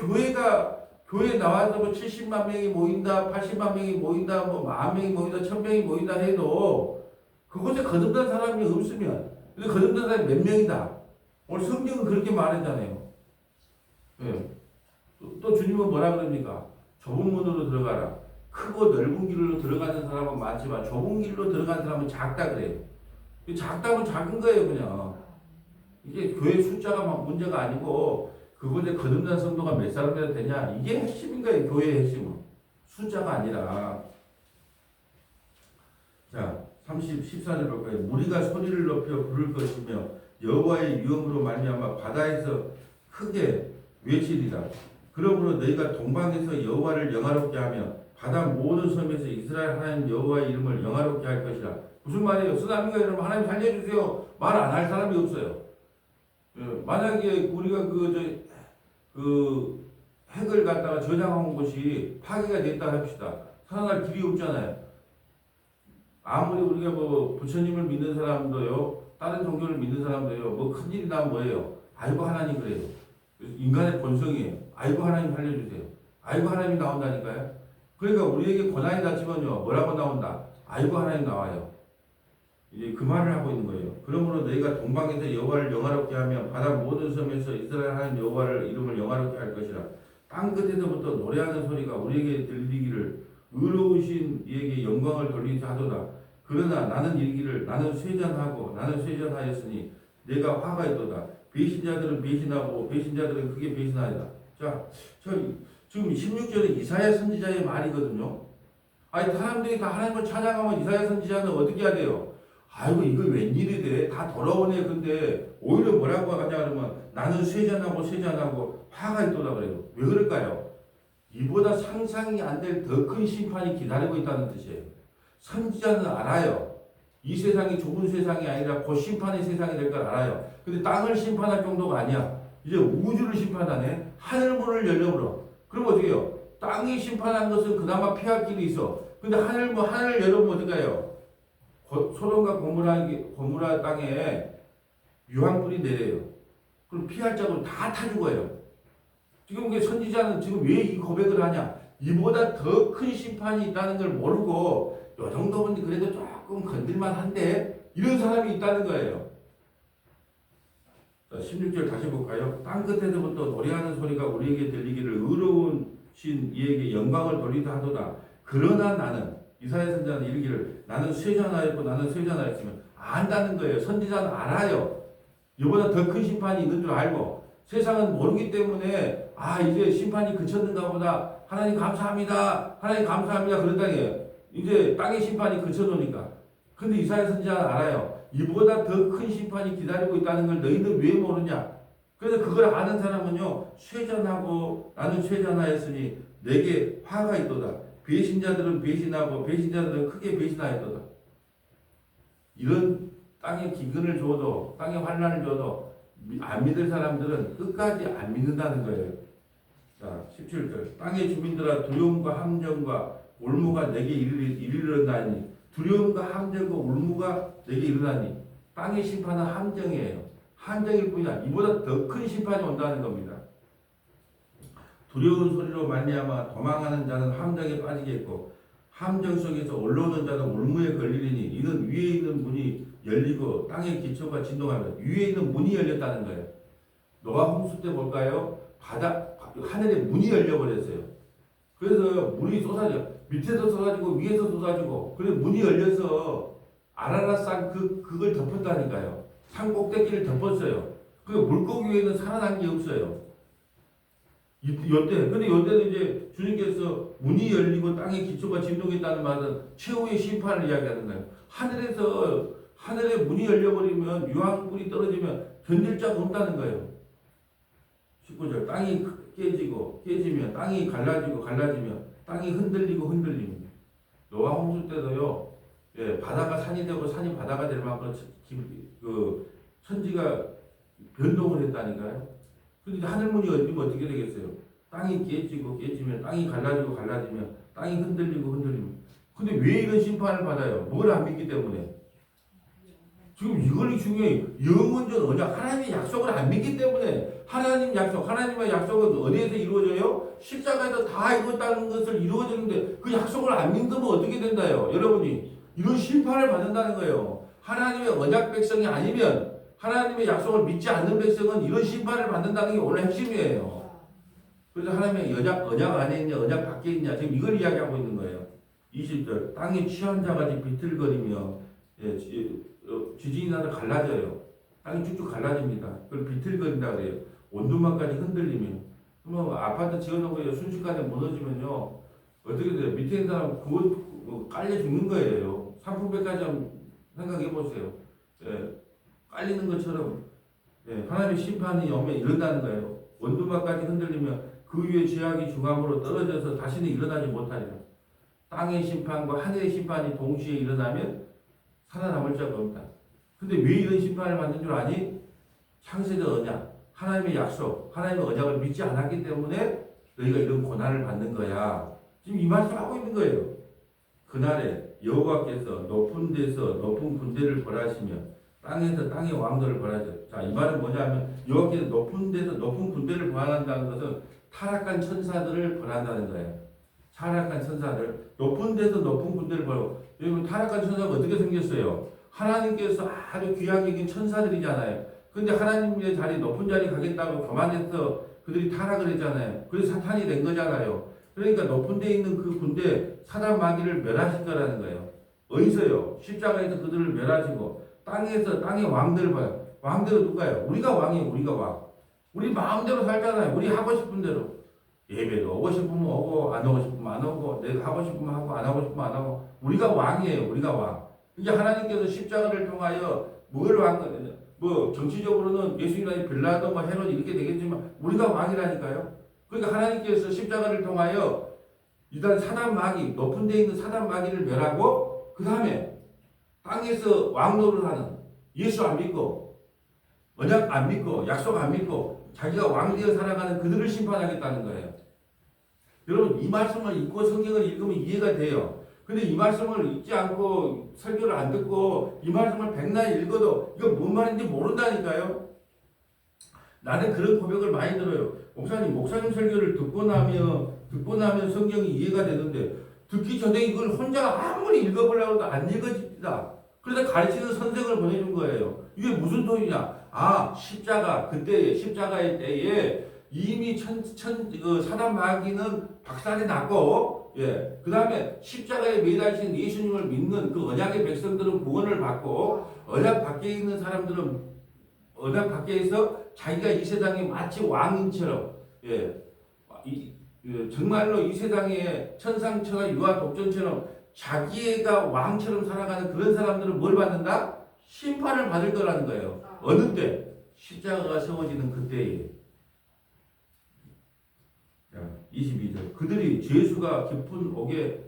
교회 나와서 뭐 70만 명이 모인다, 80만 명이 모인다, 뭐 10,000명이 모인다, 1,000명이 모인다 해도 그곳에 거듭난 사람이 없으면, 근데 거듭난 사람이 몇 명이다. 오늘 성경은 그렇게 말했잖아요. 예. 또 주님은 뭐라 그럽니까? 좁은 문으로 들어가라. 크고 넓은 길로 들어가는 사람은 많지만 좁은 길로 들어가는 사람은 작다 그래요. 작다면 작은 거예요, 그냥. 이게 교회 숫자가 막 문제가 아니고 그곳에 거듭난 성도가 몇 사람이나 되냐, 이게 핵심인 거예요. 교회의 핵심은 숫자가 아니라. 자, 14절 볼까요? 무리가 소리를 높여 부를 것이며 여호와의 위엄으로 말미암아 바다에서 크게 외치리라. 그러므로 너희가 동방에서 여호와를 영화롭게 하며 바다 모든 섬에서 이스라엘 하나님 여호와의 이름을 영화롭게 할 것이라. 무슨 말이에요? 쓰나미가 여러분 하나님 살려주세요. 말 안 할 사람이 없어요. 만약에 우리가 그 핵을 갖다가 저장한 곳이 파괴가 됐다 합시다. 살아날 길이 없잖아요. 아무리 우리가 뭐 부처님을 믿는 사람도요, 다른 종교를 믿는 사람도요, 뭐 큰일이 나면 뭐예요? 아이고 하나님 그래요. 인간의 본성이에요. 아이고 하나님 살려주세요. 아이고 하나님이 나온다니까요. 그러니까 우리에게 고난이 닥치면요, 뭐라고 나온다? 아이고 하나님 나와요. 이제 그 말을 하고 있는 거예요. 그러므로 너희가 동방에서 여호와를 영화롭게 하며 바다 모든 섬에서 이스라엘 하나님 여호와를 이름을 영화롭게 할 것이라. 땅 끝에서부터 노래하는 소리가 우리에게 들리기를 의로우신 이에게 영광을 돌리자 하도다. 그러나 나는 이르기를 나는 쇠잔하였으니 내가 화가 있도다. 배신자들은 배신하고 배신자들은 크게 배신하리라. 자, 지금 16절은 이사야 선지자의 말이거든요. 아니 사람들이 다 하나님을 찬양하면 이사야 선지자는 어떻게 해야 돼요? 아이고 이거 웬일이 돼? 다 더러우네. 근데 오히려 뭐라고 하냐 그러면 나는 쇠잔하고 화가 있도다 그래요. 왜 그럴까요? 이보다 상상이 안 될 더 큰 심판이 기다리고 있다는 뜻이에요. 선지자는 알아요. 이 세상이 좁은 세상이 아니라 곧 심판의 세상이 될 걸 알아요. 근데 땅을 심판할 정도가 아니야. 이제 우주를 심판하네. 하늘문을 열려버려. 그럼 어떻게 해요? 땅이 심판한 것은 그나마 피할 길이 있어. 근데 하늘 열어보면 어떻게 해요? 소돔과 고모라 땅에 유황불이 내려요. 그럼 피할 자도 다 타 죽어요. 지금 선지자는 지금 왜 이 고백을 하냐? 이보다 더 큰 심판이 있다는 걸 모르고 요 정도면 그래도 조금 건들만 한데 이런 사람이 있다는 거예요. 자, 16절 다시 볼까요? 땅 끝에서부터 노래하는 소리가 우리에게 들리기를 의로운 신 이에게 영광을 돌리다 하도다. 그러나 나는 이사야 선지자는 이르기를 나는 쇠잔하였으면 안다는 거예요. 선지자는 알아요. 이보다 더 큰 심판이 있는 줄 알고 세상은 모르기 때문에 이제 심판이 그쳤는가 보다. 하나님 감사합니다. 그랬다니에요. 이제 땅의 심판이 그쳐놓으니까. 근데 이사야 선지자는 알아요. 이보다 더 큰 심판이 기다리고 있다는 걸 너희는 왜 모르냐? 그래서 그걸 아는 사람은요, 나는 쇠잔하였으니 내게 화가 있도다. 배신자들은 배신하고 배신자들은 크게 배신하였도다. 이런 땅에 기근을 줘도 땅에 환난을 줘도 안 믿을 사람들은 끝까지 안 믿는다는 거예요. 자, 17절. 땅의 주민들아 두려움과 함정과 올무가 내게 이르렀나니 두려움과 함정과 올무가 내게 이르나니 땅의 심판은 함정이에요. 함정일 뿐이야. 이보다 더 큰 심판이 온다는 겁니다. 두려운 소리로 말미암아 도망하는 자는 함정에 빠지겠고 함정 속에서 올라오는 자는 올무에 걸리리니 이는 위에 있는 문이 열리고 땅의 기초가 진동하며 위에 있는 문이 열렸다는 거예요. 노아 홍수 때 볼까요? 하늘에 문이 열려버렸어요. 그래서 물이 쏟아져 밑에서 쏟아지고 위에서 쏟아지고 그래서 문이 열려서 아라랏산 그걸 덮었다니까요. 산 꼭대기를 덮었어요. 그 물고기 외에는 살아난 게 없어요. 요때 근데 요때는 이제 주님께서 문이 열리고 땅의 기초가 진동했다는 말은 최후의 심판을 이야기하는 거예요. 하늘에 문이 열려버리면 유황불이 떨어지면 견딜 자가 없다는 거예요. 19절 땅이 깨지면 땅이 갈라지면 땅이 흔들리면 노아 홍수 때도요. 예, 바다가 산이 되고 산이 바다가 될 만큼 천지가 변동을 했다니까요. 근데 하늘문이 열리면 어떻게 되겠어요? 땅이 깨지면 땅이 갈라지면 땅이 흔들리면 근데 왜 이런 심판을 받아요? 뭘 안 믿기 때문에. 지금 이걸 중요해. 영원전 언약 하나님의 약속을 안 믿기 때문에. 하나님의 약속은 어디에서 이루어져요? 십자가에서 다 이뤘다는 것을 이루어지는데 그 약속을 안 믿으면 어떻게 된다요? 여러분이 이런 심판을 받는다는 거예요. 하나님의 언약 백성이 아니면 하나님의 약속을 믿지 않는 백성은 이런 심판을 받는다는 게 오늘 핵심이에요. 그래서 하나님의 언약 안에 있냐 언약 밖에 있냐 지금 이걸 이야기하고 있는 거예요. 20절 땅이 취한 자같이 비틀거리며 지진이 나서 갈라져요. 땅이 쭉쭉 갈라집니다. 그걸 비틀거린다 그래요. 온두막까지 흔들리면 그러면 아파트 지어놓고 순식간에 무너지면요 어떻게 돼요? 밑에 있는 사람 그거 깔려 죽는 거예요. 상품백까지 한번 생각해 보세요. 예, 깔리는 것처럼 하나님의 심판이 오면 이런다는 거예요. 원두막까지 흔들리면 그 위에 죄악이 중앙으로 떨어져서 다시는 일어나지 못하리라. 땅의 심판과 하늘의 심판이 동시에 일어나면 살아남을 자가 없다. 근데 왜 이런 심판을 받는 줄 아니? 창세적 언약, 하나님의 약속, 하나님의 언약을 믿지 않았기 때문에 너희가 이런 고난을 받는 거야. 지금 이 말씀하고 있는 거예요. 그날에 여호와께서 높은 데서 높은 군대를 벌하시며 땅에서 땅의 왕들을 벌하죠. 자, 이 말은 뭐냐면 여호와께서 높은 데서 높은 군대를 벌한다는 것은 타락한 천사들을 벌한다는 거예요. 타락한 천사들, 높은 데서 높은 군대를 벌고 여러분 타락한 천사가 어떻게 생겼어요? 하나님께서 아주 귀하게 여긴 천사들이잖아요. 근데 하나님의 자리 높은 자리 가겠다고 교만해서 그들이 타락을 했잖아요. 그래서 사탄이 된 거잖아요. 그러니까 높은 데 있는 그 군대 사단 마귀를 멸하실 거라는 거예요. 어디서요? 십자가에서 그들을 멸하시고 땅에서 땅의 왕들을 봐요. 왕들은 누가요? 우리가 왕이에요. 우리가 왕. 우리 마음대로 살잖아요. 우리 하고 싶은 대로. 예배도 오고 싶으면 오고 안 오고 싶으면 안 오고 내가 하고 싶으면 하고 안 하고 싶으면 안 하고 우리가 왕이에요. 우리가 왕. 이제 하나님께서 십자가를 통하여 뭘 왕? 뭐 정치적으로는 예수님이 빌라도 뭐 헤롯 이렇게 되겠지만 우리가 왕이라니까요. 그러니까 하나님께서 십자가를 통하여 일단 사단 마귀 높은 데 있는 사단 마귀를 멸하고 그 다음에 땅에서 왕노를 하는 예수 안 믿고 언약 안 믿고 약속 안 믿고 자기가 왕 되어 살아가는 그들을 심판하겠다는 거예요. 여러분 이 말씀을 읽고 성경을 읽으면 이해가 돼요. 근데 이 말씀을 읽지 않고 설교를 안 듣고 이 말씀을 백날 읽어도 이거 뭔 말인지 모른다니까요. 나는 그런 고백을 많이 들어요. 목사님 설교를 듣고 나면 성경이 이해가 되는데 듣기 전에 이걸 혼자 아무리 읽어보려고 해도 안 읽어집니다. 그래서 가르치는 선생을 보내준 거예요. 이게 무슨 소리냐? 십자가의 때에 이미 사단 마귀는 박살이 났고, 그 다음에 십자가에 매달리신 예수님을 믿는 그 언약의 백성들은 구원을 받고, 언약 밖에 있는 사람들은 언약 밖에서 자기가 이 세상에 마치 왕인처럼, 정말로 이 세상에 천상천하 유아 독전처럼 자기가 왕처럼 살아가는 그런 사람들은 뭘 받는다? 심판을 받을 거라는 거예요. 어느 때? 십자가가 세워지는 그때에. 22절. 그들이 죄수가 깊은 옥에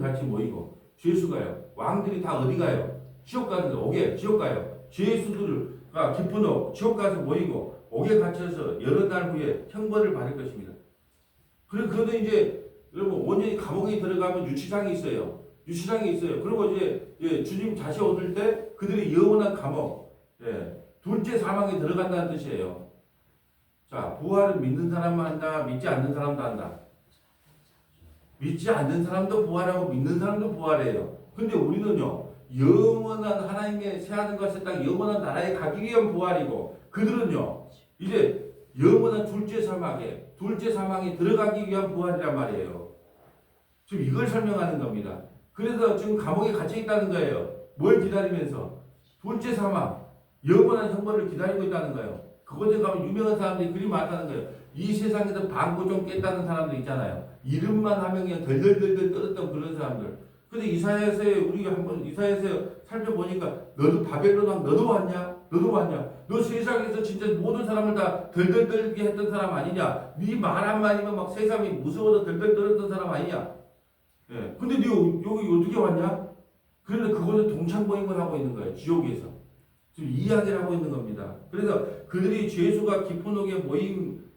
같이 모이고, 죄수가요. 왕들이 다 어디 가요? 지옥 가는 옥에, 지옥 가요. 죄수들과 깊은 옥, 지옥 가서 모이고, 옥에 갇혀서 여러 날 후에 형벌을 받을 것입니다. 그러도 이제, 여러분, 온전히 감옥에 들어가면 유치장이 있어요. 그리고 이제, 주님 다시 오실 때 그들이 영원한 감옥, 둘째 사망에 들어간다는 뜻이에요. 자, 부활은 믿는 사람만 한다, 믿지 않는 사람도 한다. 믿지 않는 사람도 부활하고 믿는 사람도 부활해요. 근데 우리는요, 영원한 하나님의 새하늘과 새 땅, 영원한 나라에 가기 위한 부활이고, 그들은요, 이제 영원한 둘째 사망에 들어가기 위한 부활이란 말이에요. 지금 이걸 설명하는 겁니다. 그래서 지금 감옥에 갇혀 있다는 거예요. 뭘 기다리면서? 둘째 사망, 영원한 형벌을 기다리고 있다는 거예요. 그곳에 가면 유명한 사람들이 그리 많다는 거예요. 이 세상에서 방구 좀 깼다는 사람들 있잖아요. 이름만 하면 그냥 덜덜덜덜 떨었던 그런 사람들. 근데 이사야에서 우리가 한번 이사야에서 살펴보니까 너도 바벨론 왕 너도 왔냐? 너도 왔냐? 너 세상에서 진짜 모든 사람을 다 덜덜 떨게 했던 사람 아니냐? 네 말 한마디면 막 세상이 무서워서 덜덜 떨었던 사람 아니냐? 예. 근데 네 여기 어떻게 왔냐? 그런데 그거는 동창모임을 하고 있는 거예요. 지옥에서. 지금 이야기를 하고 있는 겁니다. 그래서 그들이 죄수가 깊은 옥에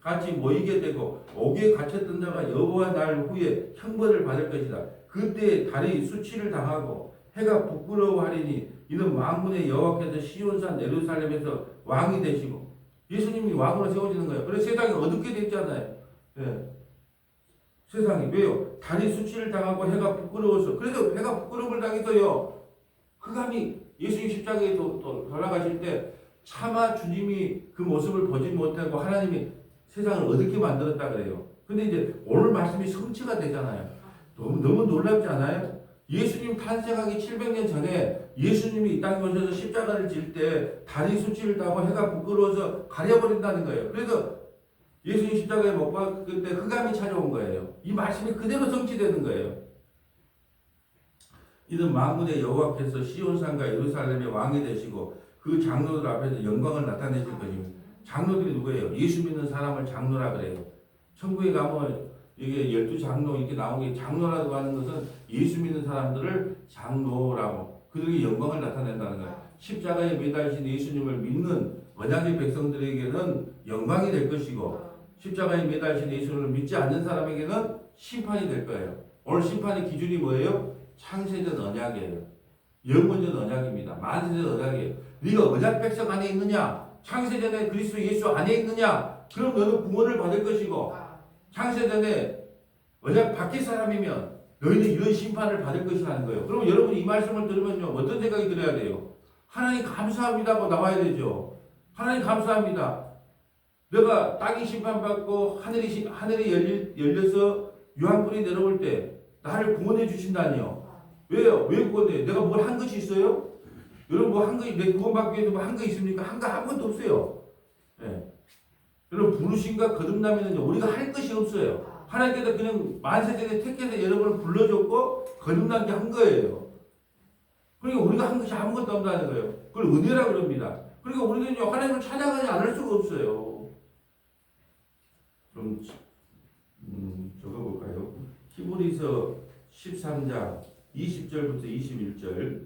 같이 모이게 되고 옥에 갇혔던 자가 여호와 날 후에 형벌을 받을 것이다. 그때 달이 수치를 당하고 해가 부끄러워하리니 이는 만군의 여호와께서 시온산 예루살렘에서 왕이 되시고 예수님이 왕으로 세워지는 거예요. 그래서 세상이 어둡게 됐잖아요. 예. 세상이 왜요? 달이 수치를 당하고 해가 부끄러워서 그래서 해가 부끄러움을 당해서요. 흑암이 예수님 십자가에 돌아가실 때 차마 주님이 그 모습을 보지 못하고 하나님이 세상을 어둡게 만들었다 그래요. 근데 이제 오늘 말씀이 성취가 되잖아요. 너무 놀랍지 않아요? 예수님 탄생하기 700년 전에 예수님이 이 땅에 오셔서 십자가를 질 때 달이 수치를 당하고 해가 부끄러워서 가려버린다는 거예요. 그래서 예수님 십자가에 못 박을 때 흑암이 찾아온 거예요. 이 말씀이 그대로 성취되는 거예요. 이는 만군의 여호와께서 시온산과 예루살렘의 왕이 되시고 그 장로들 앞에서 영광을 나타내실 것입니다. 장로들이 누구예요? 예수 믿는 사람을 장로라 그래요. 천국에 가면 이게 12장로 이렇게 나온 게 장로라고 하는 것은 예수 믿는 사람들을 장로라고 그들이 영광을 나타낸다는 거예요. 십자가에 매달리신 예수님을 믿는 언약의 백성들에게는 영광이 될 것이고 십자가에 매달리신 예수님을 믿지 않는 사람에게는 심판이 될 거예요. 오늘 심판의 기준이 뭐예요? 창세전 언약이에요. 영원전 언약입니다. 만세전 언약이에요. 네가 언약 백성 안에 있느냐? 창세전에 그리스도 예수 안에 있느냐? 그럼 너는 구원을 받을 것이고 창세전에 언약 밖의 사람이면 너희는 이런 심판을 받을 것이라는 거예요. 그러면 여러분 이 말씀을 들으면요 어떤 생각이 들어야 돼요? 하나님 감사합니다고 나와야 되죠. 하나님 감사합니다. 내가 땅이 심판받고 하늘이 열려서 유황불이 내려올 때 나를 구원해 주신다니요. 왜요? 왜 구원해? 내가 뭘 한 것이 있어요? 여러분 뭐 한 것이 내 구원받기 위해서 뭐 한 거 있습니까? 한 거 아무것도 없어요. 예. 여러분 부르심과 거듭나면은요 우리가 할 것이 없어요. 하나님께서 그냥 만세전에 택해서 여러분을 불러줬고 거듭난 게 한 거예요. 그러니까 우리가 한 것이 아무것도 없다는 거예요. 그걸 은혜라 그럽니다. 그러니까 우리는요 하나님을 찾아가지 않을 수가 없어요. 좀 적어볼까요? 히브리서 13장 20절부터 21절,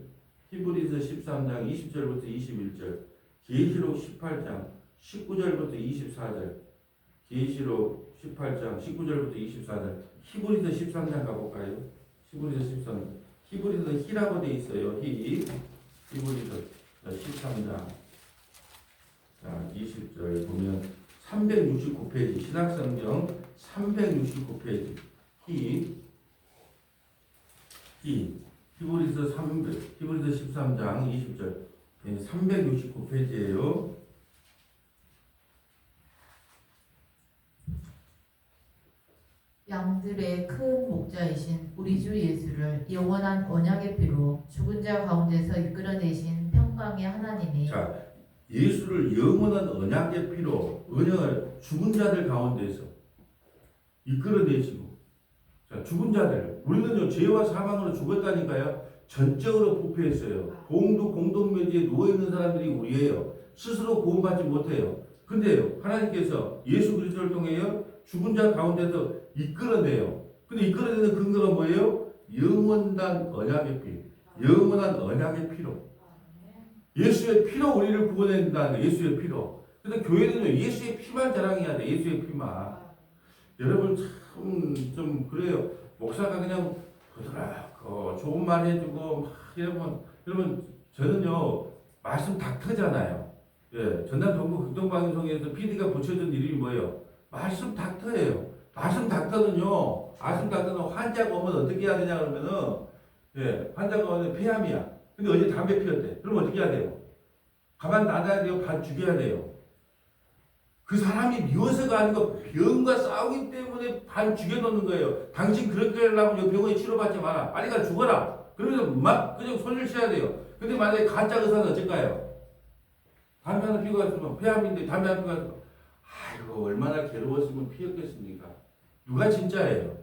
히브리서 13장 20절부터 21절, 계시록 18장 19절부터 24절, 계시록 18장 19절부터 24절, 히브리서 13장 가볼까요? 히브리서 13장. 히브리서 히라고 돼 있어요. 히브리서 13장. 자, 20절 보면 369페이지, 신학성경 369페이지. 히브리서 13장 20절. 369페이지예요. 양들의 큰 목자이신 우리 주 예수를 영원한 언약의 피로 죽은 자 가운데서 이끌어내신 평강의 하나님이 자, 예수를 영원한 언약의 피로 언약을 죽은 자들 가운데서 이끌어내시고 자, 죽은 자들 우리는요 죄와 사망으로 죽었다니까요. 전적으로 부패했어요. 공도 공동묘지에 누워있는 사람들이 우리예요. 스스로 구원받지 못해요. 근데요 하나님께서 예수 그리스도를 통해요 죽은 자 가운데서 이끌어내요. 근데 이끌어내는 근거가 뭐예요? 영원한 언약의 피, 영원한 언약의 피로 예수의 피로 우리를 구원해낸다는 거예요. 예수의 피로. 근데 교회는요 예수의 피만 자랑해야 돼. 예수의 피만. 여러분 참 좀 그래요. 목사가 그냥 부드럽고 좋은 말 해주고 막 여러분 저는요 말씀 닥터잖아요. 예, 전남 동부 극동방송에서 PD가 붙여준 이름이 뭐예요? 말씀 닥터예요. 말씀 닥터는요, 말씀 닥터는 환자가 오면 어떻게 해야 되냐 그러면은, 예, 환자가 오면 폐암이야. 근데 어제 담배 피웠대. 그럼 어떻게 해야 돼요? 가만 놔둬야 돼요? 반 죽여야 돼요? 그 사람이 미워서가 아니고 병과 싸우기 때문에 반 죽여놓는 거예요. 당신 그렇게 하려면 이 병원에 치료받지 마라. 빨리 가 죽어라. 그러면서 막 그냥 손을 쳐야 돼요. 근데 만약에 가짜 의사는 어쩔까요? 담배 하나 피고 갔으면 폐암인데 담배 하나 피고 갔으면 아이고 얼마나 괴로웠으면 피웠겠습니까? 누가 진짜예요?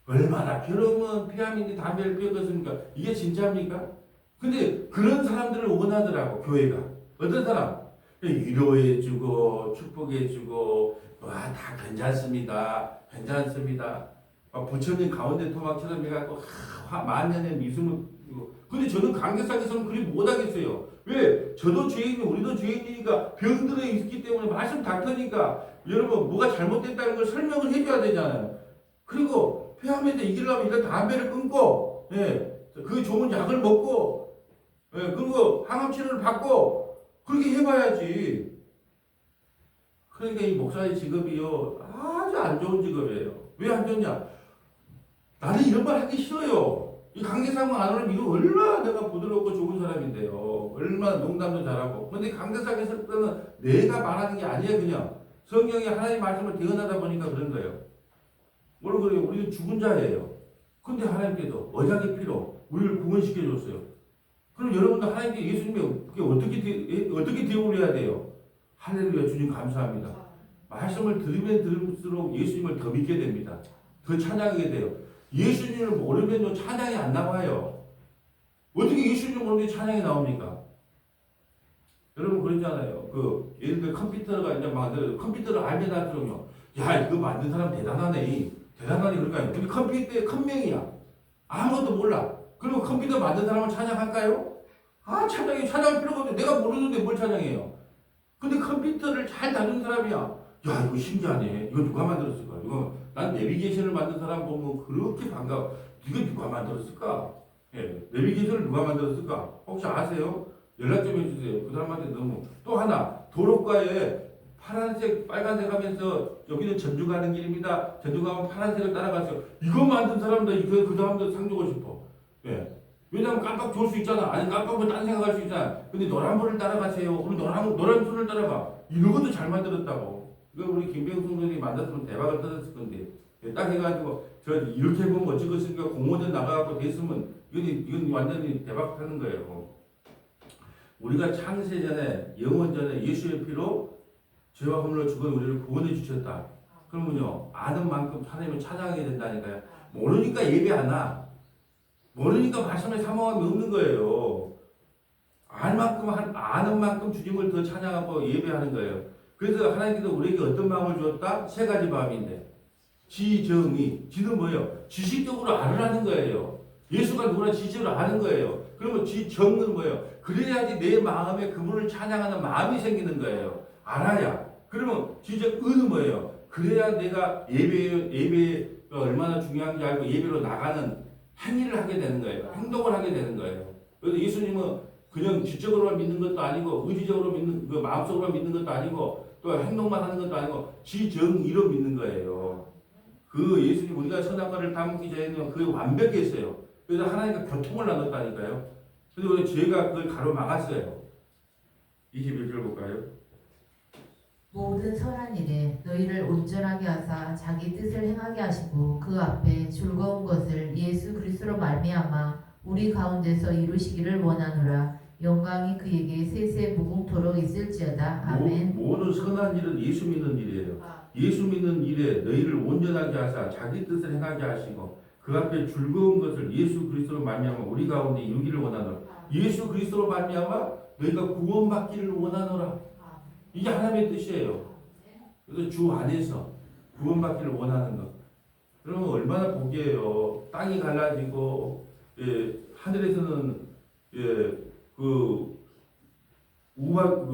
얼마나 괴로우면 폐암인데 담배를 피웠겠습니까? 이게 진짜입니까? 근데 그런 사람들을 원하더라고 교회가. 어떤 사람? 위로해주고 축복해주고 와 다 괜찮습니다. 괜찮습니다. 부처님 가운데 토막처럼 해갖고 만년의 미숨을. 근데 저는 강대상에서는 그리 못하겠어요. 왜? 저도 죄인이 우리도 죄인이니까 병들어 있기 때문에 말씀 닥터니까 여러분 뭐가 잘못됐다는 걸 설명을 해줘야 되잖아요. 그리고 폐암에서 이기려면 일단 담배를 끊고 그 좋은 약을 먹고 그리고 항암 치료를 받고 그렇게 해봐야지. 그러니까 이 목사의 직업이요 아주 안 좋은 직업이에요. 왜 안 좋냐? 나는 이런 말 하기 싫어요. 이 강대상만 안 오면 이거 얼마나 내가 부드럽고 좋은 사람인데요. 얼마나 농담도 잘하고. 근데 강대상에 있을 때는 내가 말하는 게 아니에요. 그냥 성경이 하나님 말씀을 대언하다 보니까 그런 거예요. 뭐라 그래요? 우리는 죽은 자예요. 근데 하나님께서 언약의 피로 우리를 구원시켜 줬어요. 그럼 여러분도 하나님께 예수님이 어떻게 대우를 해야 돼요? 할렐루야 주님 감사합니다. 말씀을 들으면 들을수록 예수님을 더 믿게 됩니다. 더 찬양하게 돼요. 예수님을 모르면요 찬양이 안 나와요. 어떻게 예수님을 모르는데 찬양이 나옵니까? 여러분 그러잖아요. 예를 들어 컴퓨터가 이제 컴퓨터를 알면 할수록요. 야 이거 만든 사람 대단하네. 대단하네 그럴까요? 근데 컴퓨터의 컴맹이야. 아무것도 몰라. 그리고 컴퓨터 만든 사람을 찬양할까요? 찬양할 필요가 없는데 내가 모르는데 뭘 찬양해요? 근데 컴퓨터를 잘 다루는 사람이야. 야 이거 신기하네. 이거 누가 만들었을까? 이거 난 내비게이션을 만든 사람 보면 그렇게 반가워. 이거 누가 만들었을까? 내비게이션을 누가 만들었을까? 혹시 아세요? 연락 좀 해주세요. 그 사람한테 너무. 또 하나 도로가에 파란색 빨간색 하면서 여기는 전주 가는 길입니다. 전주 가면 파란색을 따라갔어요. 이거 만든 사람도 그 사람도 상 주고 싶어. 왜냐면 깜빡 좋을 수 있잖아. 아니 깜빡하면 딴 생각할 수 있잖아. 근데 노란불을 따라가세요. 우리 노란 불을 따라가. 이런 것도 잘 만들었다고. 이거 우리 김병수 선생님이 만들었으면 대박을 터졌을 건데. 딱 해가지고 저 이렇게 해보면 어쩌겠습니까? 공모전 나가갖고 됐으면 이건 완전히 대박 하는 거예요. 우리가 창세 전에 영원 전에 예수의 피로 죄와 허물로 죽은 우리를 구원해 주셨다. 그러면요 아는 만큼 하나님을 찬양해야 된다니까요. 모르니까 예배 안 와. 모르니까 말씀에 사모함이 없는 거예요. 아는 만큼 주님을 더 찬양하고 예배하는 거예요. 그래서 하나님께서 우리에게 어떤 마음을 주었다? 세 가지 마음인데 지정의. 지는 뭐예요? 지식적으로 알으라는 거예요. 예수가 누구나 지식으로 아는 거예요. 그러면 지정은 뭐예요? 그래야지 내 마음에 그분을 찬양하는 마음이 생기는 거예요. 알아야. 그러면 지정의는 뭐예요? 그래야 내가 예배가 얼마나 중요한지 알고 예배로 나가는 행위를 하게 되는 거예요. 행동을 하게 되는 거예요. 그래서 예수님은 그냥 지적으로만 믿는 것도 아니고 의지적으로 믿는 마음속으로 믿는 것도 아니고 또 행동만 하는 것도 아니고 지정의로 믿는 거예요. 그 예수님 우리가 선한 것을 담기 전에는 그게 완벽했어요. 그래서 하나님과 교통을 나눴다니까요. 그래서 우리 죄가 그걸 가로막았어요. 21절 볼까요? 모든 선한 일에 너희를 온전하게 하사 자기 뜻을 행하게 하시고 그 앞에 즐거운 것을 예수 그리스도로 말미암아 우리 가운데서 이루시기를 원하노라. 영광이 그에게 세세 무궁토록 있을지어다. 아멘. 모든 선한 일은 예수 믿는 일이에요. 예수 믿는 일에 너희를 온전하게 하사 자기 뜻을 행하게 하시고 그 앞에 즐거운 것을 예수 그리스도로 말미암아 우리 가운데 이루기를 원하노라. 예수 그리스도로 말미암아 너희가 구원받기를 원하노라. 이게 하나님의 뜻이에요. 그래서 주 안에서 구원받기를 원하는 것. 그러면 얼마나 복이에요. 땅이 갈라지고 하늘에서는 우박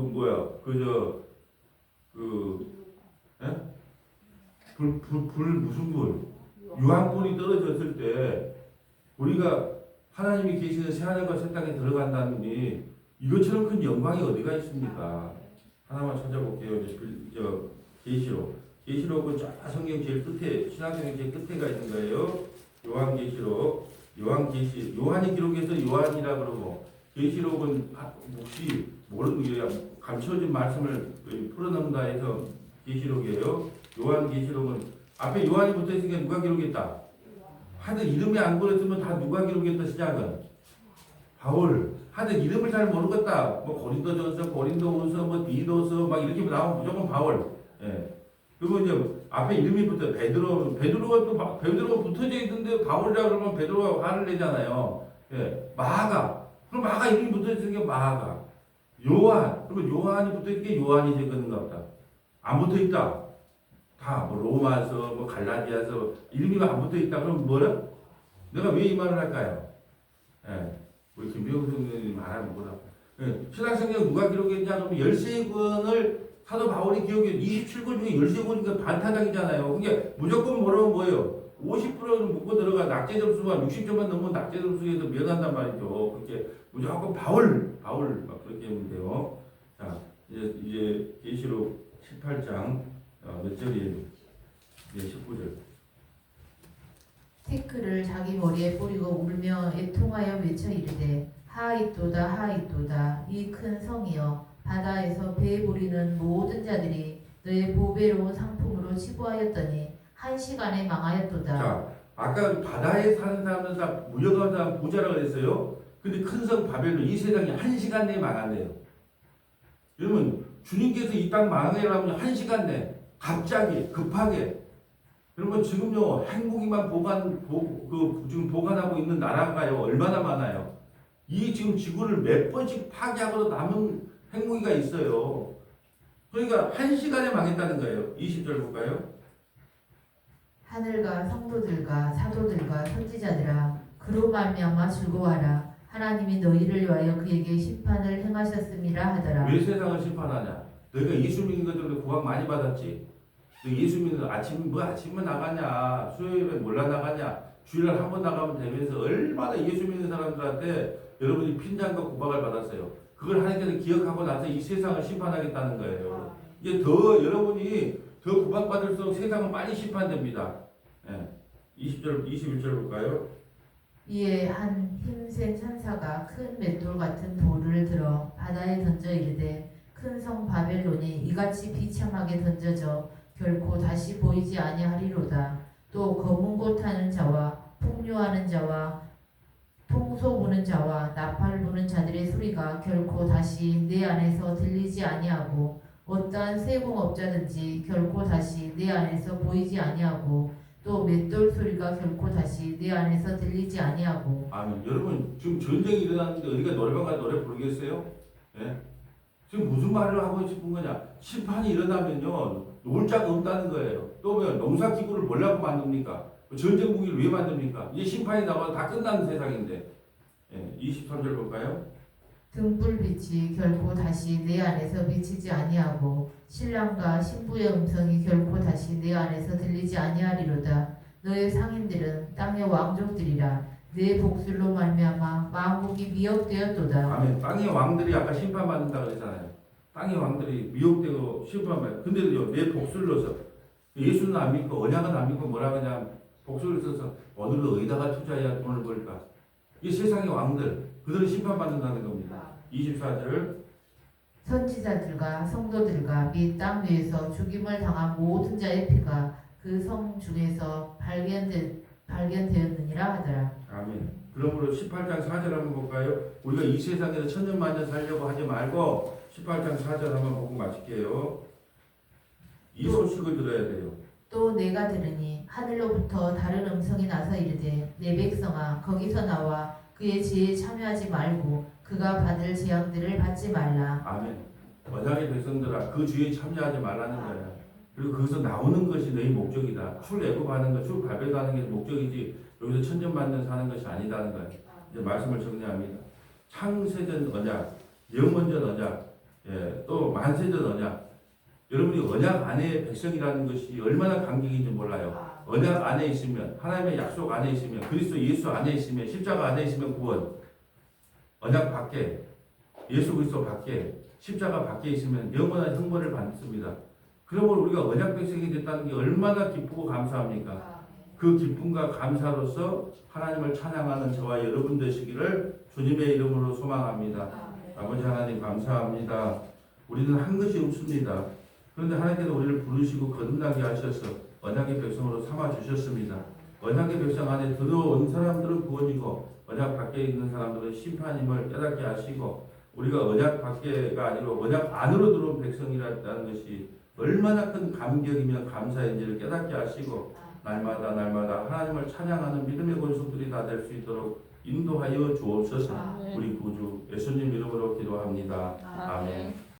불 무슨 불 유황불이 떨어졌을 때 우리가 하나님이 계시는 새하늘과 새 땅에 들어간다니 이것처럼 큰 영광이 어디가 있습니까? 하나만 찾아볼게요. 계시록은 쫙 성경 제일 끝에, 신약성경 제일 끝에가 있는 거예요. 요한이 기록해서 요한이라 그러고, 계시록은 혹시 모르는 감춰진 말씀을 풀어놓는다 해서 계시록이에요. 계시록은 앞에 요한이 붙어 있으니까 누가 기록했다? 하여튼 이름이 안 걸렸으면 다 누가 기록했다 시작은? 바울. 하여튼 이름을 잘 모르겠다. 뭐 고린도전서, 고린도후서, 뭐 디도서 막 이렇게 나오면 무조건 바울. 예. 그리고 이제 앞에 이름이 붙어 베드로가 붙어져 있는데 바울이라 그러면 베드로가 화를 내잖아요. 예. 마가. 그럼 마가 이름이 붙어 있으니까 마가. 요한. 그러면 요한이 붙어 있으니까 요한이 적었는가 보다. 안 붙어 있다. 다 뭐 로마서, 뭐 갈라디아서 이름이 안 붙어 있다. 그럼 뭐라? 내가 왜 이 말을 할까요? 예. 우리 김병우 선생님이 말하는 거다. 예. 신약성경 누가 기록했냐? 그러면 13권을 사도 바울이 기록해 27권 중에 13권이니까 반타작이잖아요. 그게 무조건 뭐라고 뭐예요? 50%는 묶고 들어가 낙제 점수가 60점만 넘으면 낙제 점수에서 면한단 말이죠. 그렇게 무조건 바울 막 그렇게 하면 돼요. 자, 이제 계시록 18장 몇 절이에요? 네, 19절. 태크를 자기 머리에 뿌리고 울며 애통하여 외쳐 이르되 하이또다 하이또다 이 큰 성이여 바다에서 배 부리는 모든 자들이 너의 보배로운 상품으로 치부하였더니 한 시간에 망하였도다. 자, 아까 바다에 사는 사람들 다 무역하는 사람 부자라 그랬어요. 근데 큰 성 바벨론 이 세상이 한 시간 내에 망한대요. 여러분 주님께서 이 땅 망하려면 한 시간 내에 갑자기 급하게. 여러분 지금요 핵무기만 지금 보관하고 있는 나라가요 얼마나 많아요. 이 지금 지구를 몇 번씩 파괴하고도 남은 핵무기가 있어요. 그러니까 한 시간에 망했다는 거예요. 20절 볼까요? 하늘과 성도들과 사도들과 선지자들아 그로 말미암아 즐거워하라. 하나님이 너희를 위하여 그에게 심판을 행하셨음이라 하더라. 왜 세상을 심판하냐? 너희가 예수 믿는 것들도 구박 많이 받았지. 너 예수 믿는 아침만 나가냐? 수요일에 몰라 나가냐? 주일날 한 번 나가면 되면서 얼마나 예수 믿는 사람들한테 여러분이 핀잔과 구박을 받았어요. 그걸 하나님께서 기억하고 나서 이 세상을 심판하겠다는 거예요. 이제 더 여러분이 더 구박받을수록 세상은 빨리 심판됩니다. 예. 20절, 21절 볼까요? 이에 한 힘센 천사가 큰 맷돌 같은 돌을 들어 바다에 던져 이르되 큰 성 바벨론이 이같이 비참하게 던져져 결코 다시 보이지 아니하리로다. 또 검은 곳 타는 자와 풍류하는 자와 통소 부는 자와 나팔 부는 자들의 소리가 결코 다시 내 안에서 들리지 아니하고 어떠한 세공업자든지 결코 다시 내 안에서 보이지 아니하고 또 맷돌 소리가 결코 다시 내 안에서 들리지 아니하고. 아멘. 여러분 지금 전쟁이 일어났는데 어디가 노래방 가서 노래 부르겠어요? 예? 지금 무슨 말을 하고 싶은 거냐? 심판이 일어나면요 놀 자가 없다는 거예요. 또 뭐 농사기구를 뭐라고 만듭니까? 전쟁 무기를 왜 만듭니까? 이제 심판이 나와서 다 끝나는 세상인데. 예, 23절 볼까요? 등불빛이 결코 다시 내 안에서 비치지 아니하고 신랑과 신부의 음성이 결코 다시 내 안에서 들리지 아니하리로다. 너의 상인들은 땅의 왕족들이라. 내 복술로 말미암아 왕국이 미혹되었도다. 아멘. 땅의 왕들이 아까 심판받는다 그랬잖아요. 땅의 왕들이 미혹되고 심판받아요. 근데도요 내 복술로서 예수는 안 믿고 언약은 안 믿고 뭐라 그냥 복술을 써서 어디로 어디다가 투자해야 돈을 벌까? 이 세상의 왕들 그들은 심판받는다는 겁니다. 24절. 선지자들과 성도들과 및 땅 위에서 죽임을 당한 모든 자의 피가 그 성 중에서 발견되었느니라 하더라. 아멘. 그러므로 18장 4절 한번 볼까요? 우리가 이 세상에서 천년만년 살려고 하지 말고 18장 4절 한번 보고 마칠게요. 이 소식을 들어야 돼요. 또 내가 들으니 하늘로부터 다른 음성이 나서 이르되 내 백성아 거기서 나와 그의 지혜에 참여하지 말고 그가 받을 재앙들을 받지 말라. 아멘. 언약의 백성들아 그 주에 참여하지 말라는 거야. 그리고 거기서 나오는 것이 너희 목적이다. 출애굽하는 것, 출발배하는 게 목적이지 여기서 천년만년 사는 것이 아니다는 거야. 이제 말씀을 정리합니다. 창세전 언약, 영원전 언약, 또 만세전 언약. 여러분이 언약 안에 백성이라는 것이 얼마나 감격인지 몰라요. 언약 안에 있으면, 하나님의 약속 안에 있으면, 그리스도 예수 안에 있으면, 십자가 안에 있으면 구원. 언약 밖에 예수 그리스도 밖에 십자가 밖에 있으면 영원한 형벌을 받습니다. 그러므로 우리가 언약 백성이 됐다는 게 얼마나 기쁘고 감사합니까? 그 기쁨과 감사로서 하나님을 찬양하는 저와 여러분 되시기를 주님의 이름으로 소망합니다. 아버지 하나님 감사합니다. 우리는 한 것이 없습니다. 그런데 하나님께서 우리를 부르시고 거듭나게 하셔서 언약의 백성으로 삼아 주셨습니다. 언약의 백성 안에 들어온 사람들은 구원이고 언약 밖에 있는 사람들은 심판임을 깨닫게 하시고 우리가 언약 밖에가 아니고 언약 안으로 들어온 백성이라는 것이 얼마나 큰 감격이며 감사인지를 깨닫게 하시고 날마다 하나님을 찬양하는 믿음의 권속들이 다 될 수 있도록 인도하여 주옵소서. 우리 구주 예수님 이름으로 기도합니다. 아멘.